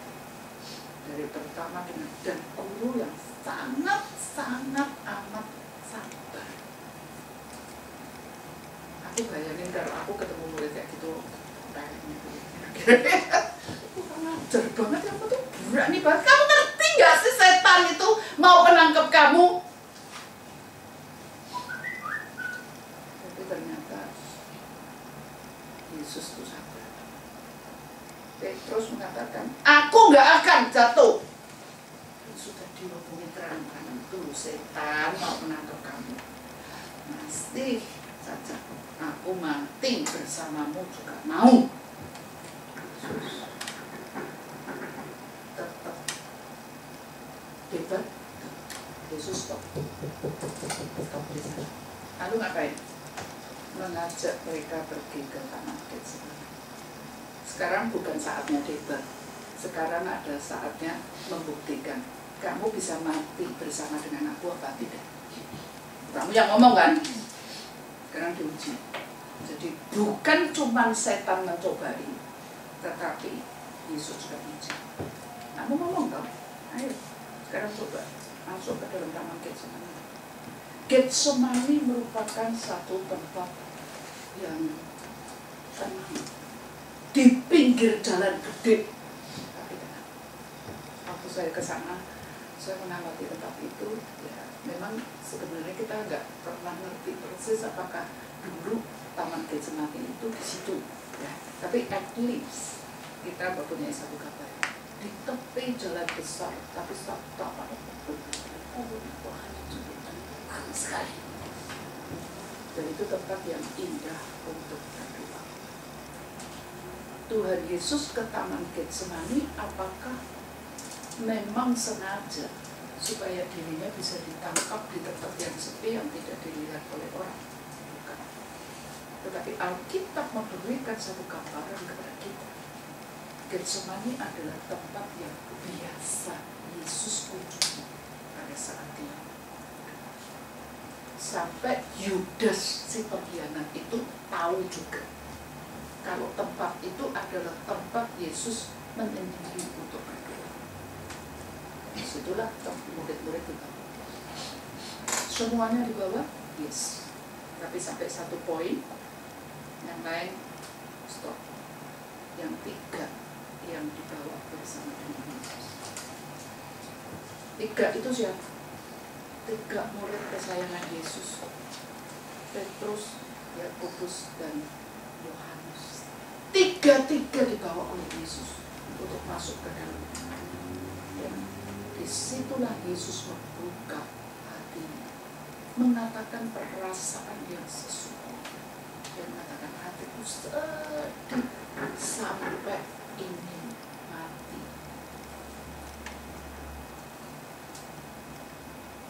A: Dari pertama dengan dan guru yang sangat amat sabar. Aku bayangin kalau aku ketemu murid kayak gitu, kurang ajar banget, kamu tuh berani banget. Kamu ngerti gak sih setan itu mau menangkap kamu? Tapi ternyata Yesus itu sabar. Petrus mengatakan, aku gak akan jatuh. Sudah dihubungi terang-terangan dulu, setan mau menangkap kamu. Masih saja aku mati bersamamu juga mau. Tetap debat. Yesus stop di sana. Lalu ngapain? Mengajak mereka pergi ke Taman Getsemani. Sekarang bukan saatnya debat. Sekarang ada saatnya membuktikan kamu bisa mati bersama dengan aku apa tidak. Kamu yang ngomong kan? Sekarang diuji. Jadi bukan cuma setan mencobai, tetapi Yesus juga uji. Kamu ngomong dong, ayo sekarang coba masuk ke dalam Taman Getsemani. Getsemani merupakan satu tempat yang tenang di pinggir jalan gede. Tapi tenang. Waktu saya ke sana, saya mengamati tempat itu, ya memang sebenarnya kita nggak pernah ngerti persis apakah dulu Taman Getsemani itu di situ, ya. Tapi at least kita mempunyai satu kata di tepi jalan besar, tapi satu apa? Wah, itu tenang sekali. Dan itu tempat yang indah untuk berdoa. Tuhan Yesus ke Taman Getsemani apakah memang sengaja supaya dirinya bisa ditangkap di tempat yang sepi yang tidak dilihat oleh orang. Bukan. Tetapi Alkitab memberikan satu gambaran kepada kita. Getsemani adalah tempat yang biasa Yesus kunjungi pada saat itu. Sampai Yudas si pengkhianat itu tahu juga kalau tempat itu adalah tempat Yesus menyendiri untuk berdoa. Disitulah murid-murid itu. Semuanya dibawa, yes. Tapi sampai satu poin, yang lain stop. Yang 3 yang dibawa bersama dengan Yesus. 3 itu siapa? 3 murid kesayangan Yesus. Petrus, Yakobus, dan Yohanes. 3 dibawa oleh Yesus untuk masuk ke dalam. Dan disitulah Yesus membuka hatinya, mengatakan perasaan yang sesungguhnya. Dia mengatakan, hatiku sedih sampai ingin mati.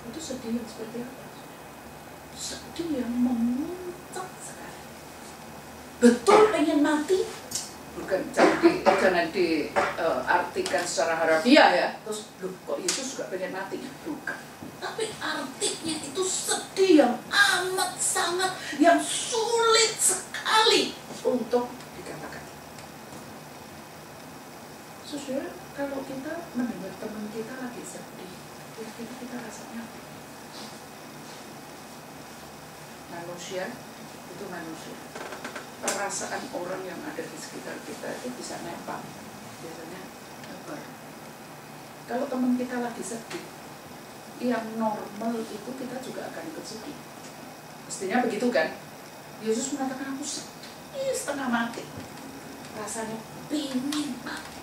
A: Itu sedih yang seperti apa? Sedih yang memuncak sekali. Betul pengen mati? Bukan, jangan diartikan secara harafiah ya. Terus, loh kok Yesus juga pengen mati? Bukan. Tapi artinya itu sedih yang amat sangat, yang sulit sekali untuk dikatakan. Saudara, kalau kita mendengar teman kita lagi sedih, kira-kira kita rasanya apa? Manusia itu manusia. Perasaan orang yang ada di sekitar kita itu bisa nempel, biasanya nyebar. Kalau teman kita lagi sedih, yang normal itu kita juga akan ikut sedih. Mestinya begitu kan? Yesus mengatakan, aku sedih setengah mati, rasanya pingin mati.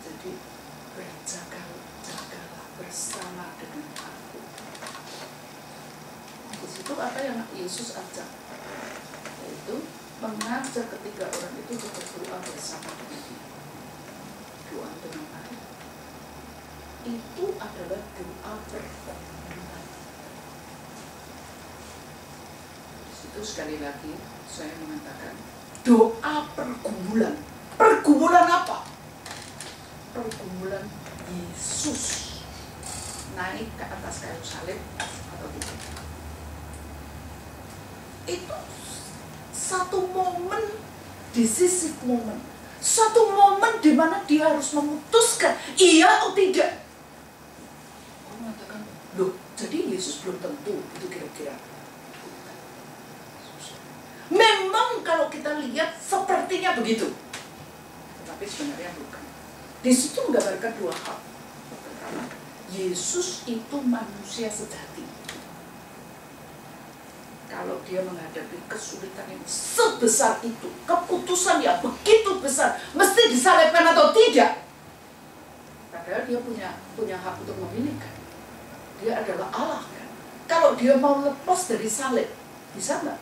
A: Jadi berjagalah bersama dengan aku. Di situ apa yang Yesus ajak? Yaitu mengajak ketiga orang itu untuk berdoa bersama dengan dia. Doa dengan baik. Itu adalah doa pergumulan. Di situ sekali lagi saya mengatakan doa pergumulan. Pergumulan apa? Pergumulan Yesus naik ke atas kayu salib atau tidak. Itu satu momen, decisive moment, satu momen di mana dia harus memutuskan iya atau tidak. Orang mengatakan, loh, jadi Yesus belum tentu itu kira-kira. Memang kalau kita lihat sepertinya begitu, tetapi sebenarnya bukan. Di situ menggambarkan 2 hal. Pertama, Yesus itu manusia sejati. Kalau dia menghadapi kesulitan yang sebesar itu, keputusan yang begitu besar, mesti disalibkan atau tidak? Padahal dia punya hak untuk memilih kan. Dia adalah Allah kan. Kalau dia mau lepas dari salib, bisa nggak?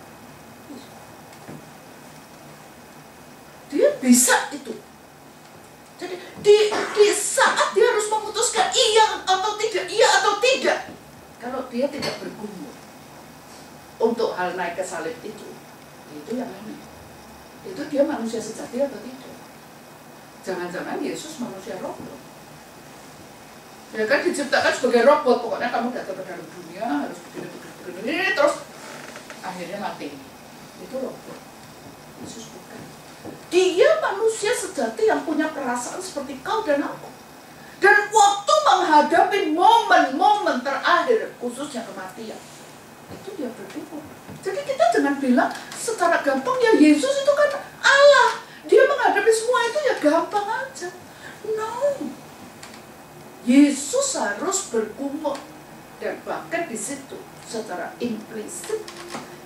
A: Dia bisa itu. Jadi di saat dia harus memutuskan iya atau tidak, kalau dia tidak bergumul untuk hal naik ke salib itu yang aneh. Itu dia manusia sejati atau tidak? Jangan-jangan Yesus manusia robot. Ya kan diciptakan sebagai robot, pokoknya kamu datang ke dalam dunia harus begini, terus akhirnya mati. Itu robot. Yesus bukan. Dia manusia sejati yang punya perasaan seperti kau dan aku. Dan waktu menghadapi momen-momen terakhir, khususnya kematian, itu dia bergumul. Jadi kita jangan bilang secara gampang ya Yesus itu kan Allah, dia menghadapi semua itu ya gampang aja. No, Yesus harus bergumul. Dan bahkan di situ secara implisit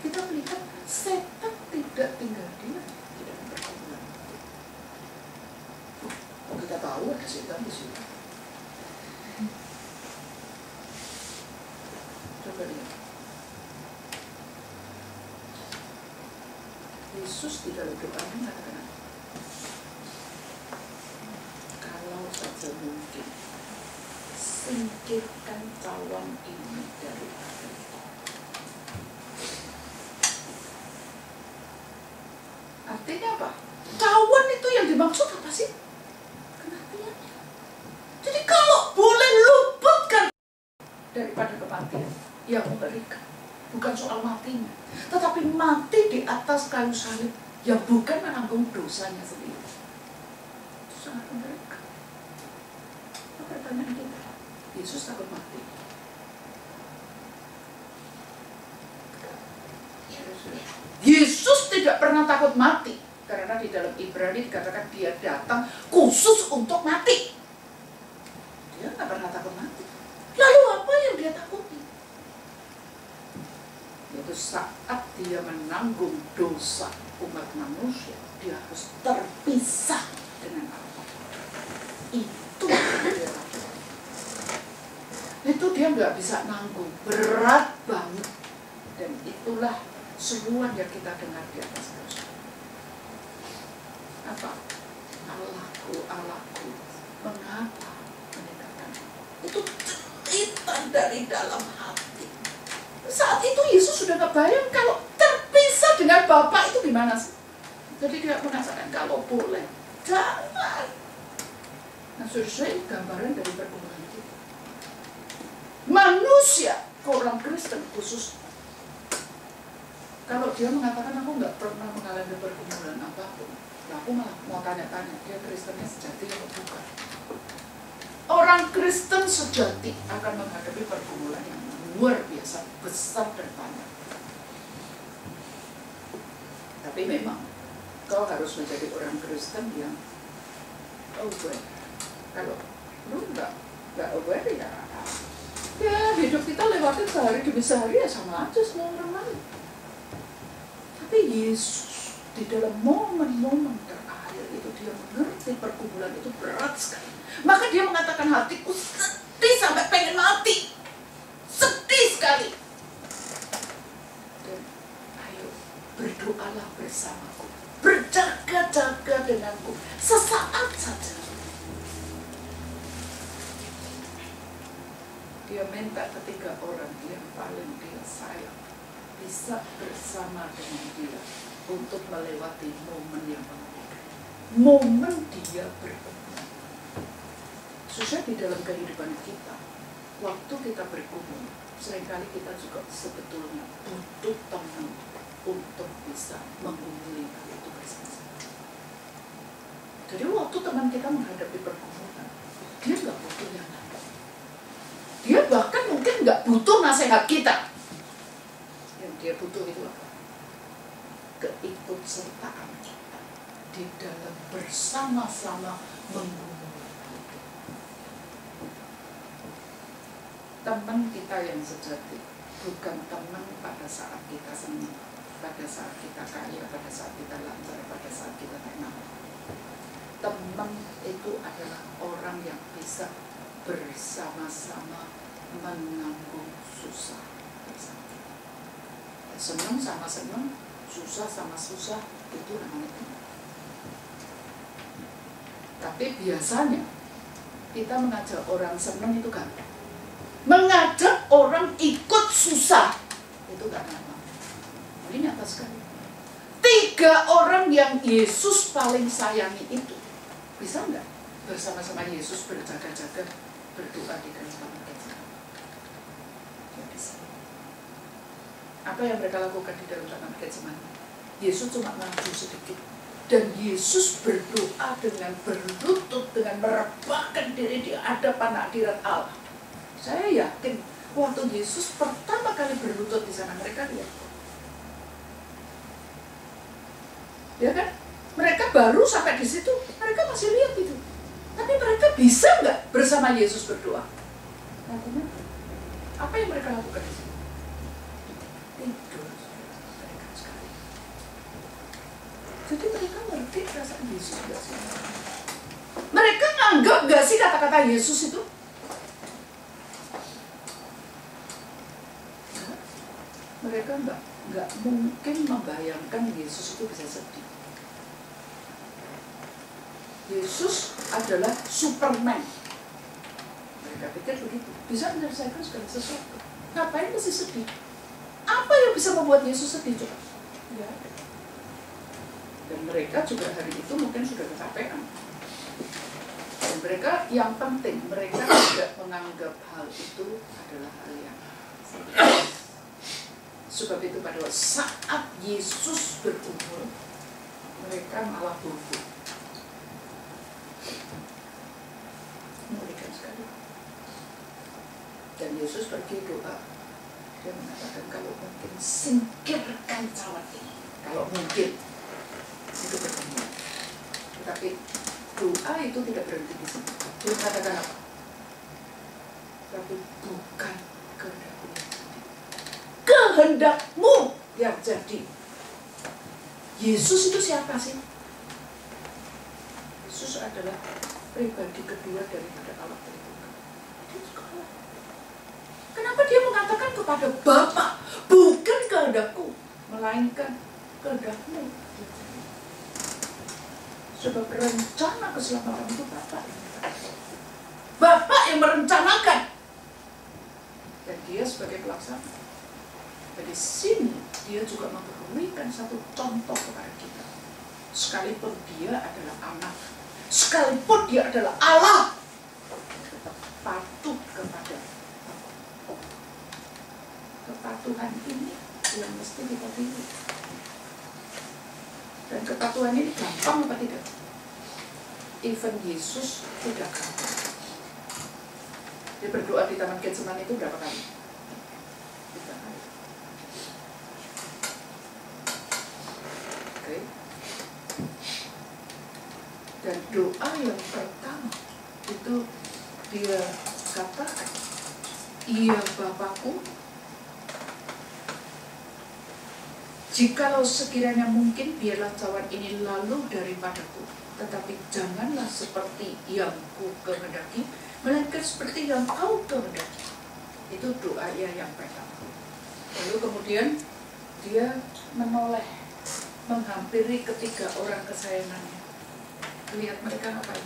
A: kita melihat setan tidak tinggal diam, tidak bergumul. Kita tahu ada setan di situ. Coba lihat. Yesus di dalam doanya mengatakan, kalau saja mungkin, singkirkan cawan ini dari aku. Artinya apa? Cawan itu yang dimaksud apa sih? Kematiannya. Jadi kalau boleh luputkan daripada kematian yang mengerikan, bukan soal matinya, tetapi mati di atas kayu salib yang bukan menanggung dosanya sendiri. Itu sangat mengerikan. Pertanyaan kita, Yesus takut mati? Yesus tidak pernah takut mati, karena di dalam Ibrani dikatakan dia datang khusus untuk mati. Dia nggak pernah takut mati. Lalu apa yang dia takuti? Yaitu saat dia menanggung dosa umat manusia, dia harus terpisah dengan Allah. Itu yang dia takuti. Itu dia nggak bisa nanggung, berat banget. Dan itulah seruan yang kita dengar di atas dosa. Apa? Allahku, Allahku, mengapa meninggalkan aku? Itu jeritan dari dalam hati. Saat itu Yesus sudah kebayang kalau terpisah dengan Bapa itu gimana sih? Jadi dia mengatakan kalau boleh, jangan. Nah, saudara, gambaran dari pergumulan kita. Manusia, orang Kristen khusus, kalau dia mengatakan aku nggak pernah mengalami pergumulan apapun, aku malah mau tanya-tanya, dia Kristennya sejati atau bukan? Orang Kristen sejati akan menghadapi pergumulan yang luar biasa, besar dan banyak. Tapi memang kau harus menjadi orang Kristen yang aware. Kalau lu nggak aware ya hidup kita lewatin sehari demi sehari ya sama aja semua orang lain. Tapi Yesus di dalam momen-momen terakhir itu dia mengerti pergumulan itu berat sekali. Maka dia mengatakan hatiku sedih sampai pengen mati. Sedih sekali. Dan ayo berdoalah bersamaku. Berjaga-jaga denganku. Sesaat saja. Dia minta ketiga orang yang paling dia sayang bisa bersama dengan dia untuk melewati momen yang mengerikan. Momen dia bertemu. Susah di dalam kehidupan kita, waktu kita bergumul, seringkali kita juga sebetulnya butuh teman untuk bisa menggumuli hal itu bersama-sama. Jadi waktu teman kita menghadapi pergumulan, dia nggak butuh yang lain. Dia bahkan mungkin nggak butuh nasihat kita. Yang dia butuh itu apa? Keikutsertaan kita di dalam bersama-sama menggumuli. Teman kita yang sejati bukan teman pada saat kita senang, pada saat kita kaya, pada saat kita lancar, pada saat kita tenang. Teman itu adalah orang yang bisa bersama-sama menanggung susah bersama. Senang sama senang, susah sama susah, itu namanya teman. Tapi biasanya kita mengajak orang senang itu gampang. Mengajak orang ikut susah itu gak gampang. Ini nyata sekali. 3 orang yang Yesus paling sayangi itu bisa nggak bersama-sama Yesus berjaga-jaga berdoa di dalam taman Getsemani? Ya bisa. Apa yang mereka lakukan di dalam taman Getsemani? Yesus cuma maju sedikit dan Yesus berdoa dengan berlutut, dengan merebahkan diri di hadapan hadirat Allah. Saya yakin waktu Yesus pertama kali berlutut di sana mereka lihat. Ya kan? Mereka baru sampai di situ, mereka masih lihat itu. Tapi mereka bisa nggak bersama Yesus berdoa? Nah, apa yang mereka lakukan di situ? Tidur. Mereka sekali. Jadi mereka ngerti perasaan Yesus nggak sih? Mereka nganggap nggak sih kata-kata Yesus itu? Mereka nggak mungkin membayangkan Yesus itu bisa sedih. Yesus adalah Superman. Mereka pikir begitu, bisa menyelesaikan segala sesuatu. Ngapain mesti sedih? Apa yang bisa membuat Yesus sedih coba? Ya. Dan mereka juga hari itu mungkin sudah kecapean. Dan mereka yang penting, mereka tidak menganggap hal itu adalah hal yang serius. Sebab itu pada saat Yesus berkumpul, mereka malah bubuk. Mengerikan sekali. Dan Yesus pergi doa. Dia mengatakan kalau mungkin singkirkan cawan ini. Kalau mungkin itu bertemu. Tetapi doa itu tidak berhenti di sini. Dia mengatakan apa? Tapi bukan kehendakku. Kehendakmu yang jadi. Yesus itu siapa sih? Yesus adalah pribadi kedua daripada Allah Tritunggal. Dia juga Allah. Kenapa dia mengatakan kepada Bapa, bukan kehendakku, melainkan kehendakmu? Sebab rencana keselamatan itu Bapa yang merencanakan. Bapa yang merencanakan. Dan dia sebagai pelaksana. Di sini dia juga memberikan satu contoh kepada kita. Sekalipun dia adalah anak, sekalipun dia adalah Allah, tetap patuh kepada Allah. Kepatuhan ini yang mesti kita pilih. Dan kepatuhan ini gampang apa tidak? Even Yesus tidak gampang. Dia berdoa di Taman Getsemani itu berapa kali? Dan doa yang pertama itu dia katakan, iya Bapakku, jikalau sekiranya mungkin biarlah cawan ini lalu daripadaku, tetapi janganlah seperti yang ku kehendaki, melainkan seperti yang kau kehendaki. Itu doanya yang pertama. Lalu kemudian dia menoleh, menghampiri ketiga orang kesayangannya. Lihat mereka ngapain?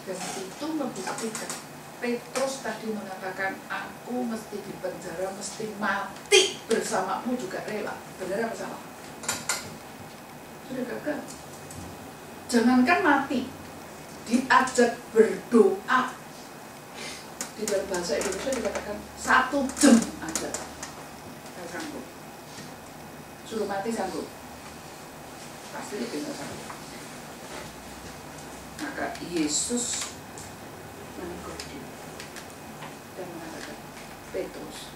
A: Dan itu membuktikan Petrus tadi mengatakan, aku mesti dipenjara, mesti mati bersamamu juga rela. Benar apa salah? Sudah gagal. Jangankan mati, diajak berdoa. Di dalam bahasa Indonesia dikatakan 1 jam aja. Saya sanggup. Suruh mati sanggup. Pasti lebih nggak sanggup. Maka Yesus menegur dia dan mengatakan, Petrus,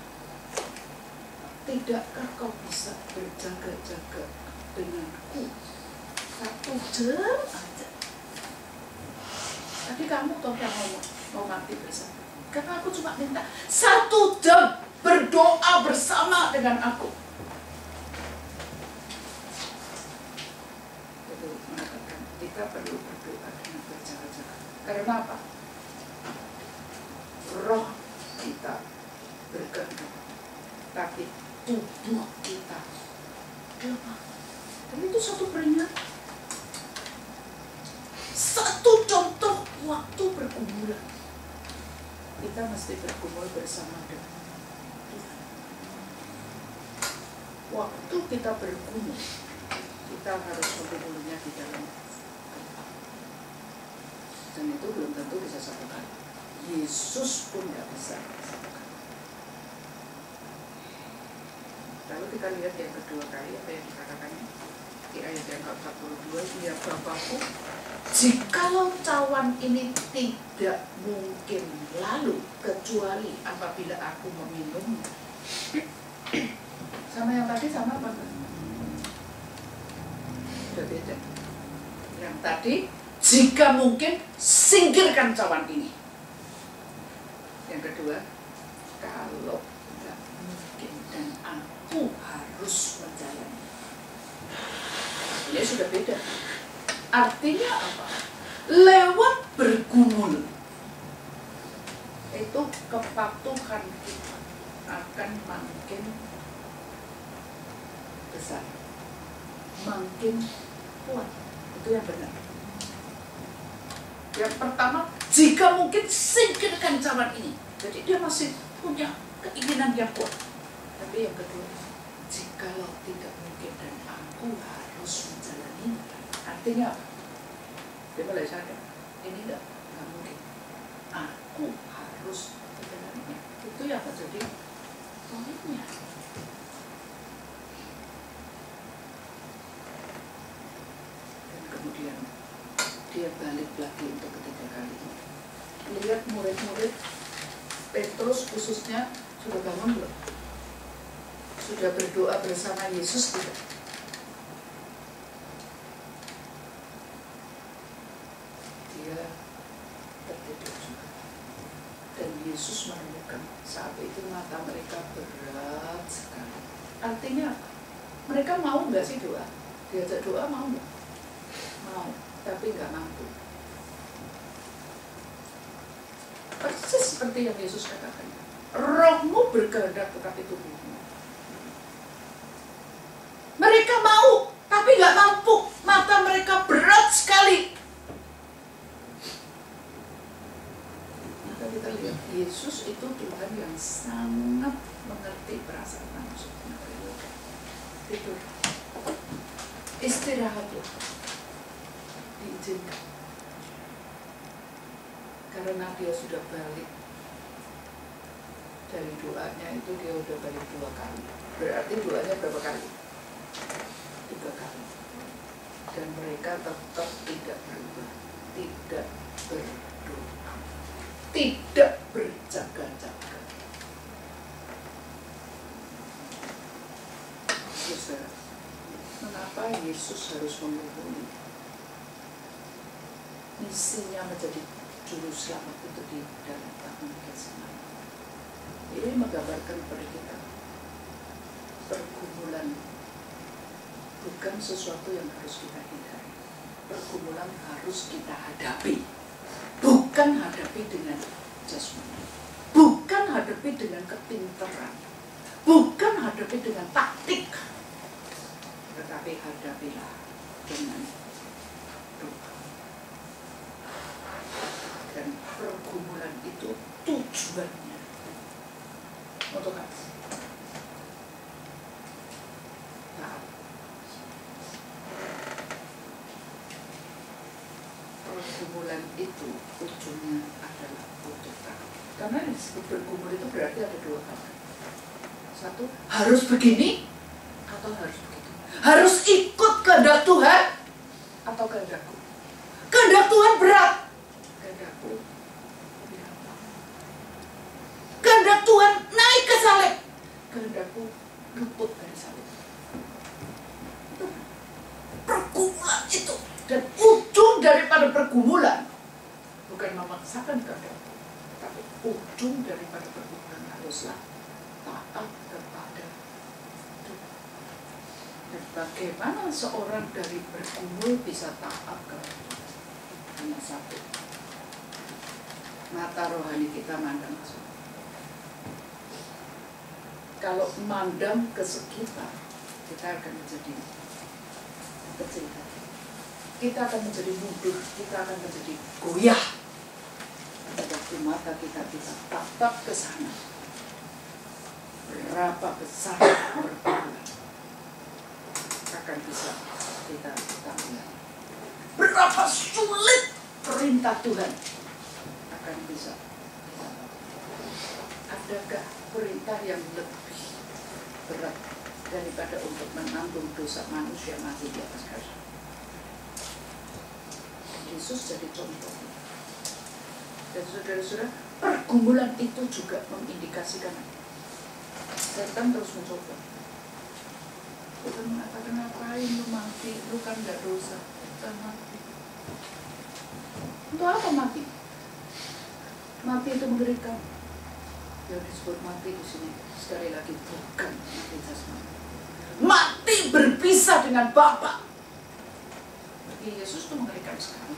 A: tidakkah kau bisa berjaga-jaga denganku 1 jam aja? Tadi kamu toh yang ngomong mau mati bersama. Karena aku cuma minta 1 jam berdoa bersama dengan aku. Kita perlu berdoa dengan berjaga-jaga. Karena apa? Roh kita bergerak, tapi tubuh kita lemah. Dan itu satu peringatan. Satu contoh waktu bergumul. Kita mesti bergumul bersama dengan Tuhan. Waktu kita bergumul, kita harus bergumulnya di dalam. Dan itu belum tentu bisa 1 kali. Yesus pun tidak bisa 1 kali. Lalu kita lihat yang kedua kali apa yang dikatakannya di ayat yang ke-42, ya Bapakku, jikalau cawan ini tidak mungkin lalu kecuali apabila aku meminumnya. Sama yang tadi sama apa? Sudah beda. Yang tadi, jika mungkin, singkirkan cawan ini. Yang kedua, kalau tidak mungkin dan aku harus menjalani. Ini sudah beda. Artinya apa? Lewat bergumul, itu kepatuhan kita akan makin besar, makin kuat. Itu yang benar. Yang pertama, jika mungkin singkirkan cawan ini. Jadi dia masih punya keinginan yang kuat. Tapi yang kedua, jikalau tidak mungkin dan aku harus menjalani, artinya apa? Dia mulai sadar, ini enggak mungkin. Aku harus menjalaninya. Itu yang terjadi poinnya. Dan kemudian dia balik lagi untuk ketiga kalinya. Lihat murid-murid Petrus khususnya sudah bangun belum? Sudah berdoa bersama Yesus tidak? Dia tertidur juga. Dan Yesus menemukan saat itu mata mereka berat sekali. Artinya apa? Mereka mau nggak sih doa? Diajak doa mau nggak? Mau, tapi nggak mampu. Persis seperti yang Yesus katakan, rohmu berkehendak tetapi tubuhmu. Mereka mau, tapi nggak mampu. Mata mereka berat sekali. Maka kita lihat, Yesus itu Tuhan yang sangat mengerti perasaan manusia. Tidur, istirahatlah, diizinkan. Karena dia sudah balik dari doanya itu, dia sudah balik 2 kali. Berarti doanya berapa kali? 3 kali. Dan mereka tetap tidak berubah, tidak berdoa, tidak berjaga-jaga. Saudara, mengapa Yesus harus menghubungi? Misinya menjadi juru selamat itu di dalam Taman Getsemani. Ini menggambarkan kepada kita pergumulan bukan sesuatu yang harus kita hindari. Pergumulan harus kita hadapi. Bukan hadapi dengan jasmani, bukan hadapi dengan kepintaran, bukan hadapi dengan taktik, tetapi hadapilah dengan doa. Dan pergumulan itu tujuannya untuk apa? Taat. Pergumulan itu ujungnya adalah untuk taat. Karena disebut bergumul itu berarti ada 2 hal. Satu, harus begini atau harus begitu. Harus ikut kehendak Tuhan atau kehendakku. Kehendak Tuhan berat. Kehendakku lebih gampang. Kehendak Tuhan naik ke salib. Kehendakku luput dari salib. Itu pergumulan itu. Dan ujung daripada pergumulan bukan memaksakan kehendakku, tapi ujung daripada pergumulan haruslah taat kepada Tuhan. Dan bagaimana seorang dari bergumul bisa taat kepada Tuhan? Hanya satu, mata rohani kita mandang ke surga. Kalau mandang ke sekitar, kita akan menjadi kecil hati. Kita akan menjadi mundur, kita akan menjadi goyah. Waktu mata kita bisa tatap ke sana, berapa besar pergumulan akan bisa kita tanggung. Berapa sulit perintah Tuhan akan bisa kita tanggung. Adakah perintah yang lebih berat daripada untuk menanggung dosa manusia mati di atas kayu? Yesus jadi contoh. Dan saudara-saudara, pergumulan itu juga mengindikasikan setan terus mencoba. Tuhan mengatakan, ngapain lu mati? Lu kan gak dosa. Tuhan mati. Untuk apa mati? Mati itu mengerikan. Yang disebut mati di sini sekali lagi bukan mati jasmani. Mati berpisah dengan Bapa. Bagi Yesus itu mengerikan sekali.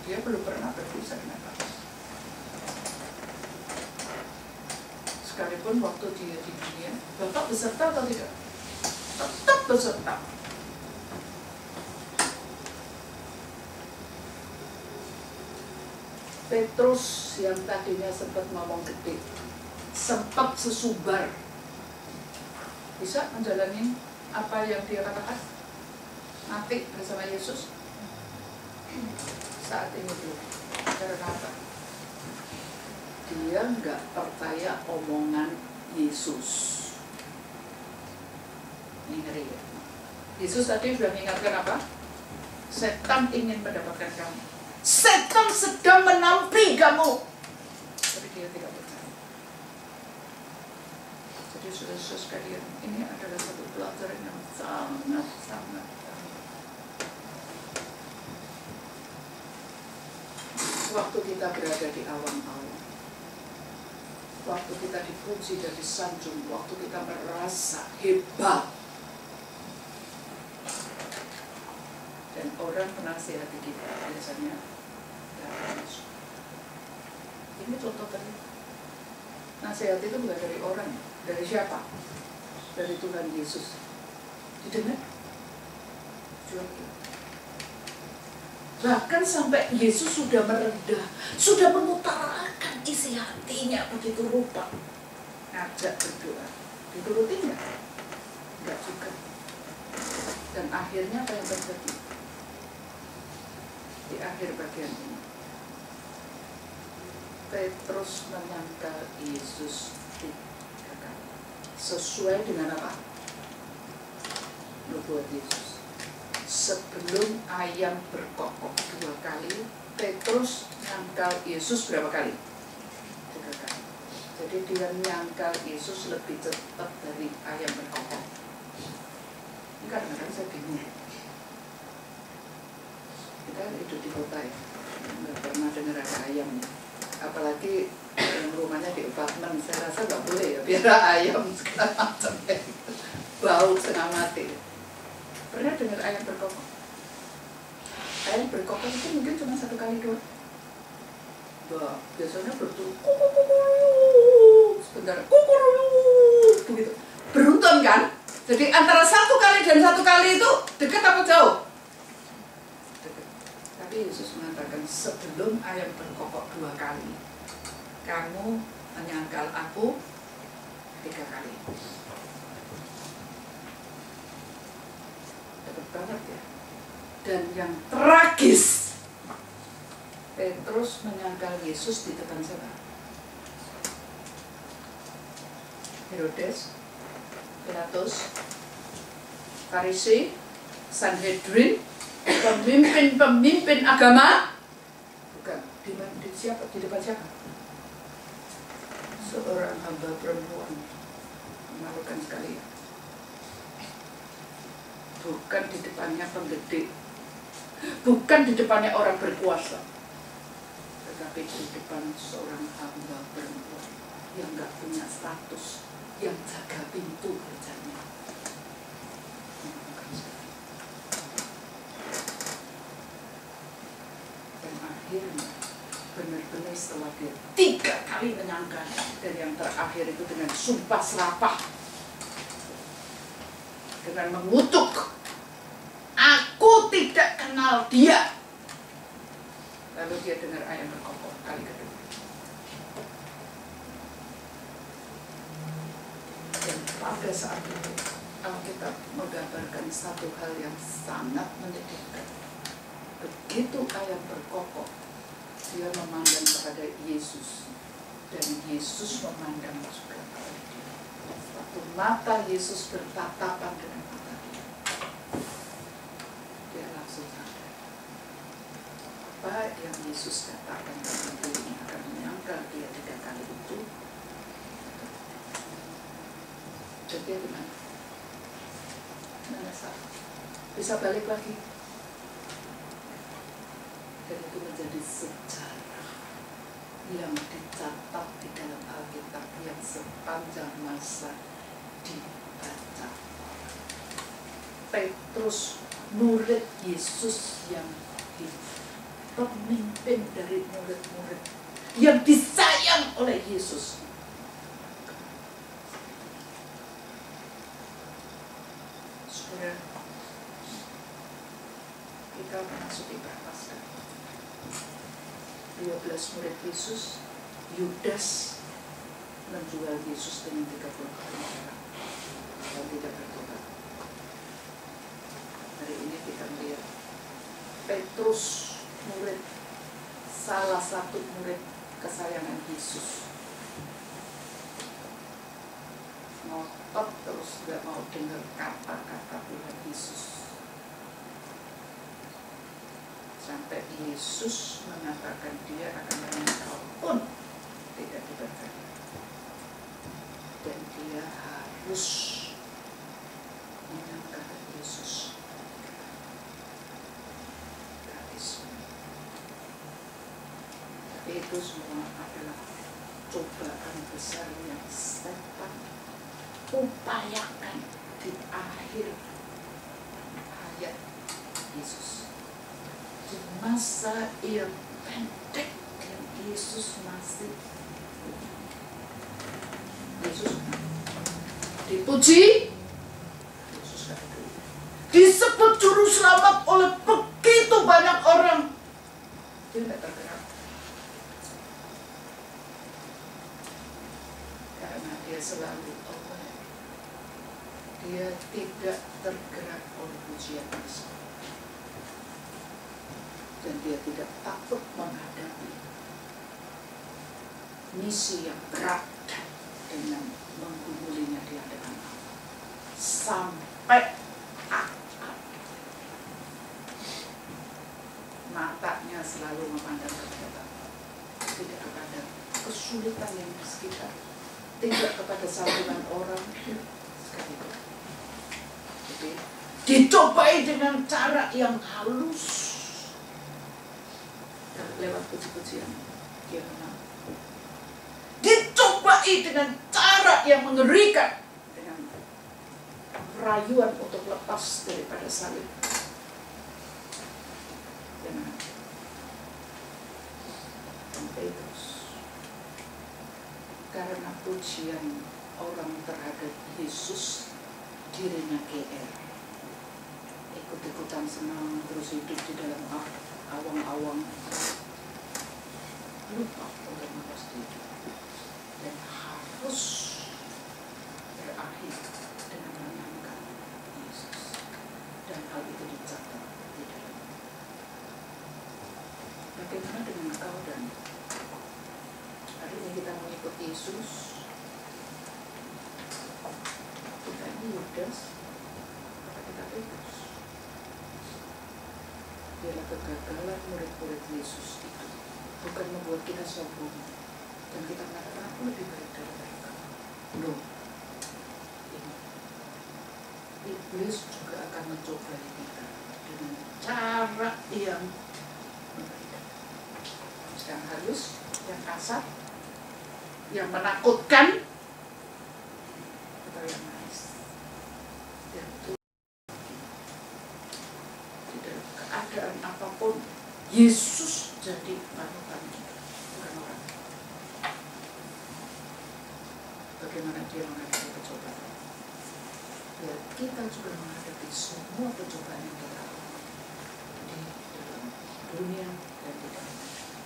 A: Dia belum pernah berpisah dengan Bapa. Sekalipun waktu dia di dunia, Bapak beserta atau tidak? Tetap beserta. Petrus yang tadinya sempat ngomong gede, sempat sesubar, bisa menjalani apa yang dia katakan, mati bersama Yesus. Saat ini belum. Karena apa? Dia nggak percaya omongan Yesus. Ini ngeri ya. Yesus tadi sudah mengingatkan apa? Setan ingin mendapatkan kamu. Setan sedang menampi kamu. Tapi dia tidak percaya. Jadi saudara sekalian, ini adalah satu pelajaran yang sangat. Waktu kita berada di awang-awang, waktu kita dipuji dan disanjung, waktu kita merasa hebat, dan orang menasihati kita biasanya ini contoh tadi. Nasihat itu bukan dari orang, dari siapa? Dari Tuhan Yesus. Didengar? Bahkan sampai Yesus sudah merendah, sudah mengutarakan isi hatinya begitu rupa. Ngajak berdoa, dituruti nggak? Nggak juga. Dan akhirnya apa yang terjadi? Di akhir bagian ini, Petrus menyangkal Yesus 3 kali. Sesuai dengan apa? Nubuat Yesus. Sebelum ayam berkokok 2 kali, Petrus menyangkal Yesus berapa kali? 3 kali. Jadi dia menyangkal Yesus lebih cepat dari ayam berkokok. Ini kadang-kadang saya bingung. Kita hidup di kota ya, nggak pernah dengar ada ayam. Apalagi yang rumahnya di apartemen, saya rasa nggak boleh ya biar ayam segala macam kayak gitu. Bau setengah mati. Pernah dengar ayam berkokok? Ayam berkokok itu mungkin cuma 1 kali doang. Biasanya bertutur sebentar begitu. Beruntun kan? Jadi antara 1 kali dan 1 kali itu dekat apa jauh? Dekat. Tapi Yesus mengatakan sebelum ayam berkokok 2 kali, kamu menyangkal aku 3 kali. Dekat banget ya. Dan yang tragis, Petrus menyangkal Yesus di depan siapa? Herodes, Pilatus, Farisi, Sanhedrin, pemimpin agama. Bukan, di siapa? Di depan siapa? Seorang hamba perempuan. Memalukan sekali. Bukan di depannya penggede, bukan di depannya orang berkuasa, tetapi di depan seorang hamba perempuan yang gak punya status, yang jaga pintu kerjanya. Dan akhirnya benar-benar setelah dia 3 kali menyangkal, dan yang terakhir itu dengan sumpah serapah, dengan mengutuk, aku tidak kenal dia. Lalu dia dengar ayam berkokok kali kedua. Dan pada saat itu Alkitab menggambarkan satu hal yang sangat menyedihkan. Begitu ayam berkokok, dia memandang kepada Yesus, dan Yesus memandang juga kepada dia. Waktu mata Yesus bertatapan dengan mata dia, dia langsung sadar apa yang Yesus katakan tentang dirinya akan menyangkal dia 3 kali itu. Dan dia gimana? Bisa balik lagi. Dan itu menjadi sejarah yang dicatat di dalam Alkitab yang sepanjang masa dibaca. Petrus, murid Yesus yang pemimpin dari murid-murid yang disayang oleh Yesus. Saudara, kita memasuki Prapaskah. 12 murid Yesus, Yudas menjual Yesus dengan 30 kali perak dan tidak bertobat. Hari ini kita melihat Petrus, murid, salah satu murid kesayangan Yesus, ngotot terus gak mau dengar kata-kata Tuhan Yesus. Sampai Yesus mengatakan dia akan meninggal pun tidak diberkati. Dan dia harus menangkap Yesus gratis. Tapi itu semua adalah cobaan besar yang setan upayakan di akhir hayat Yesus. Di masa yang pendek yang Yesus masih dipuji, Yesus disebut juru selamat oleh begitu banyak orang, dia tidak tergerak karena dia selalu aware. Dia tidak tergerak oleh pujian Yesus. Dan dia tidak takut menghadapi misi yang berat dengan menggumulinya di hadapan Allah sampai akhir. Matanya selalu memandang kepada Allah, tidak kepada kesulitan yang di sekitar, tidak kepada sambungan orang sekalipun. Jadi dicobai dengan cara yang halus. Lewat puji-pujian dia menang. Dicobai dengan cara yang mengerikan, dengan rayuan untuk lepas daripada salib. Dia menang. Dan Petrus, karena pujian orang terhadap Yesus, dirinya GR, ikut-ikutan senang, terus hidup di dalam awang-awang, lupa untuk memperbaiki dan harus berakhir dengan menangkap Yesus. Dan hal itu dicatat di dalam. Bagaimana dengan kau dan hari ini kita mengikut Yesus? Kita ini Yudas atau kita Petrus? Biarlah kegagalan murid-murid Yesus itu bukan membuat kita sombong dan kita mengatakan aku lebih baik dari mereka. Loh, iblis juga akan mencobai kita dengan cara yang berbeda, yang halus, yang kasar, yang menakutkan, atau yang manis. Dan itu di dalam keadaan apapun Yesus jadi panutan kita, bukan orang. Bagaimana dia menghadapi percobaan? Biar kita juga menghadapi semua percobaan yang kita alami di dalam dunia dan di dalam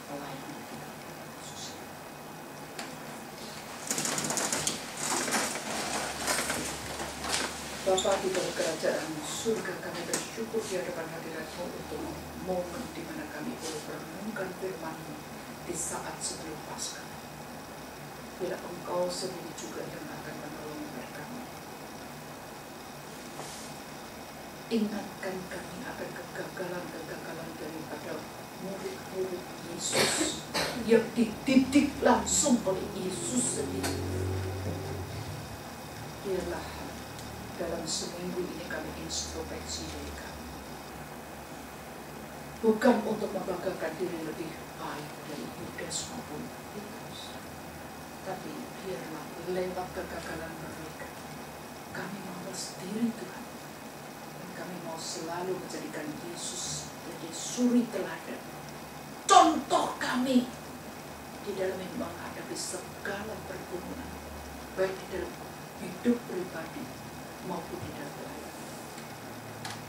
A: pelayanan kita. Bapa di dalam kerajaan surga, kami bersyukur di hadapan hadirat-Mu untuk momen di mana kami boleh merenungkan firman-Mu di saat sebelum Paskah. Bila Engkau sendiri juga yang akan menolong mereka. Ingatkan kami akan kegagalan-kegagalan daripada murid-murid Yesus yang dididik langsung oleh Yesus sendiri. Biarlah dalam seminggu ini kami introspeksi diri kami. Bukan untuk membanggakan diri lebih baik dari Yudas maupun Petrus, tapi biarlah lewat kegagalan mereka kami mawas diri Tuhan, dan kami mau selalu menjadikan Yesus sebagai suri teladan, contoh kami di dalam menghadapi segala pergumulan, baik di dalam hidup pribadi maupun di dalam pelayanan.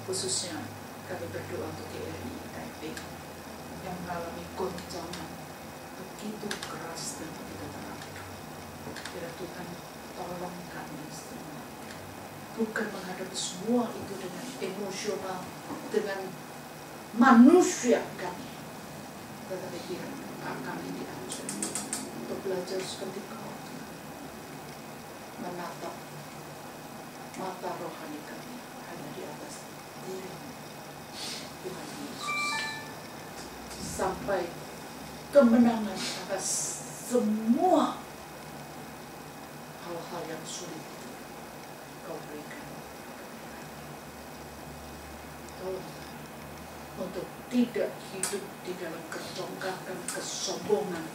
A: Khususnya kami berdoa untuk GRI Taipei yang mengalami goncangan begitu keras dan begitu terang. Ya Tuhan, tolong kami semua. Bukan menghadapi semua itu dengan emosional, dengan manusia kami. Tetapi biar kami diajar untuk belajar seperti Kau, menatap mata rohani kami hanya di atas diri-Mu, Tuhan Yesus, sampai kemenangan atas semua hal-hal yang sulit Kau berikan. Tolong untuk tidak hidup di dalam kecongkakan, kesombongan.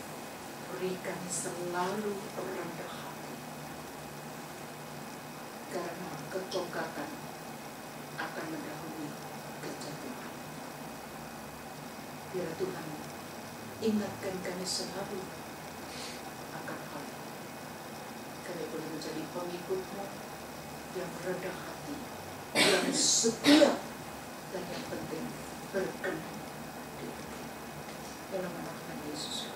A: Beri kami selalu rendah hati, karena kecongkakan akan mendahului kejatuhan. Biar Tuhan ingatkan kami selalu akan hal ini. Kami boleh menjadi pengikut-Mu yang rendah hati, yang setia, dan yang penting berkenan di dalam nama Yesus.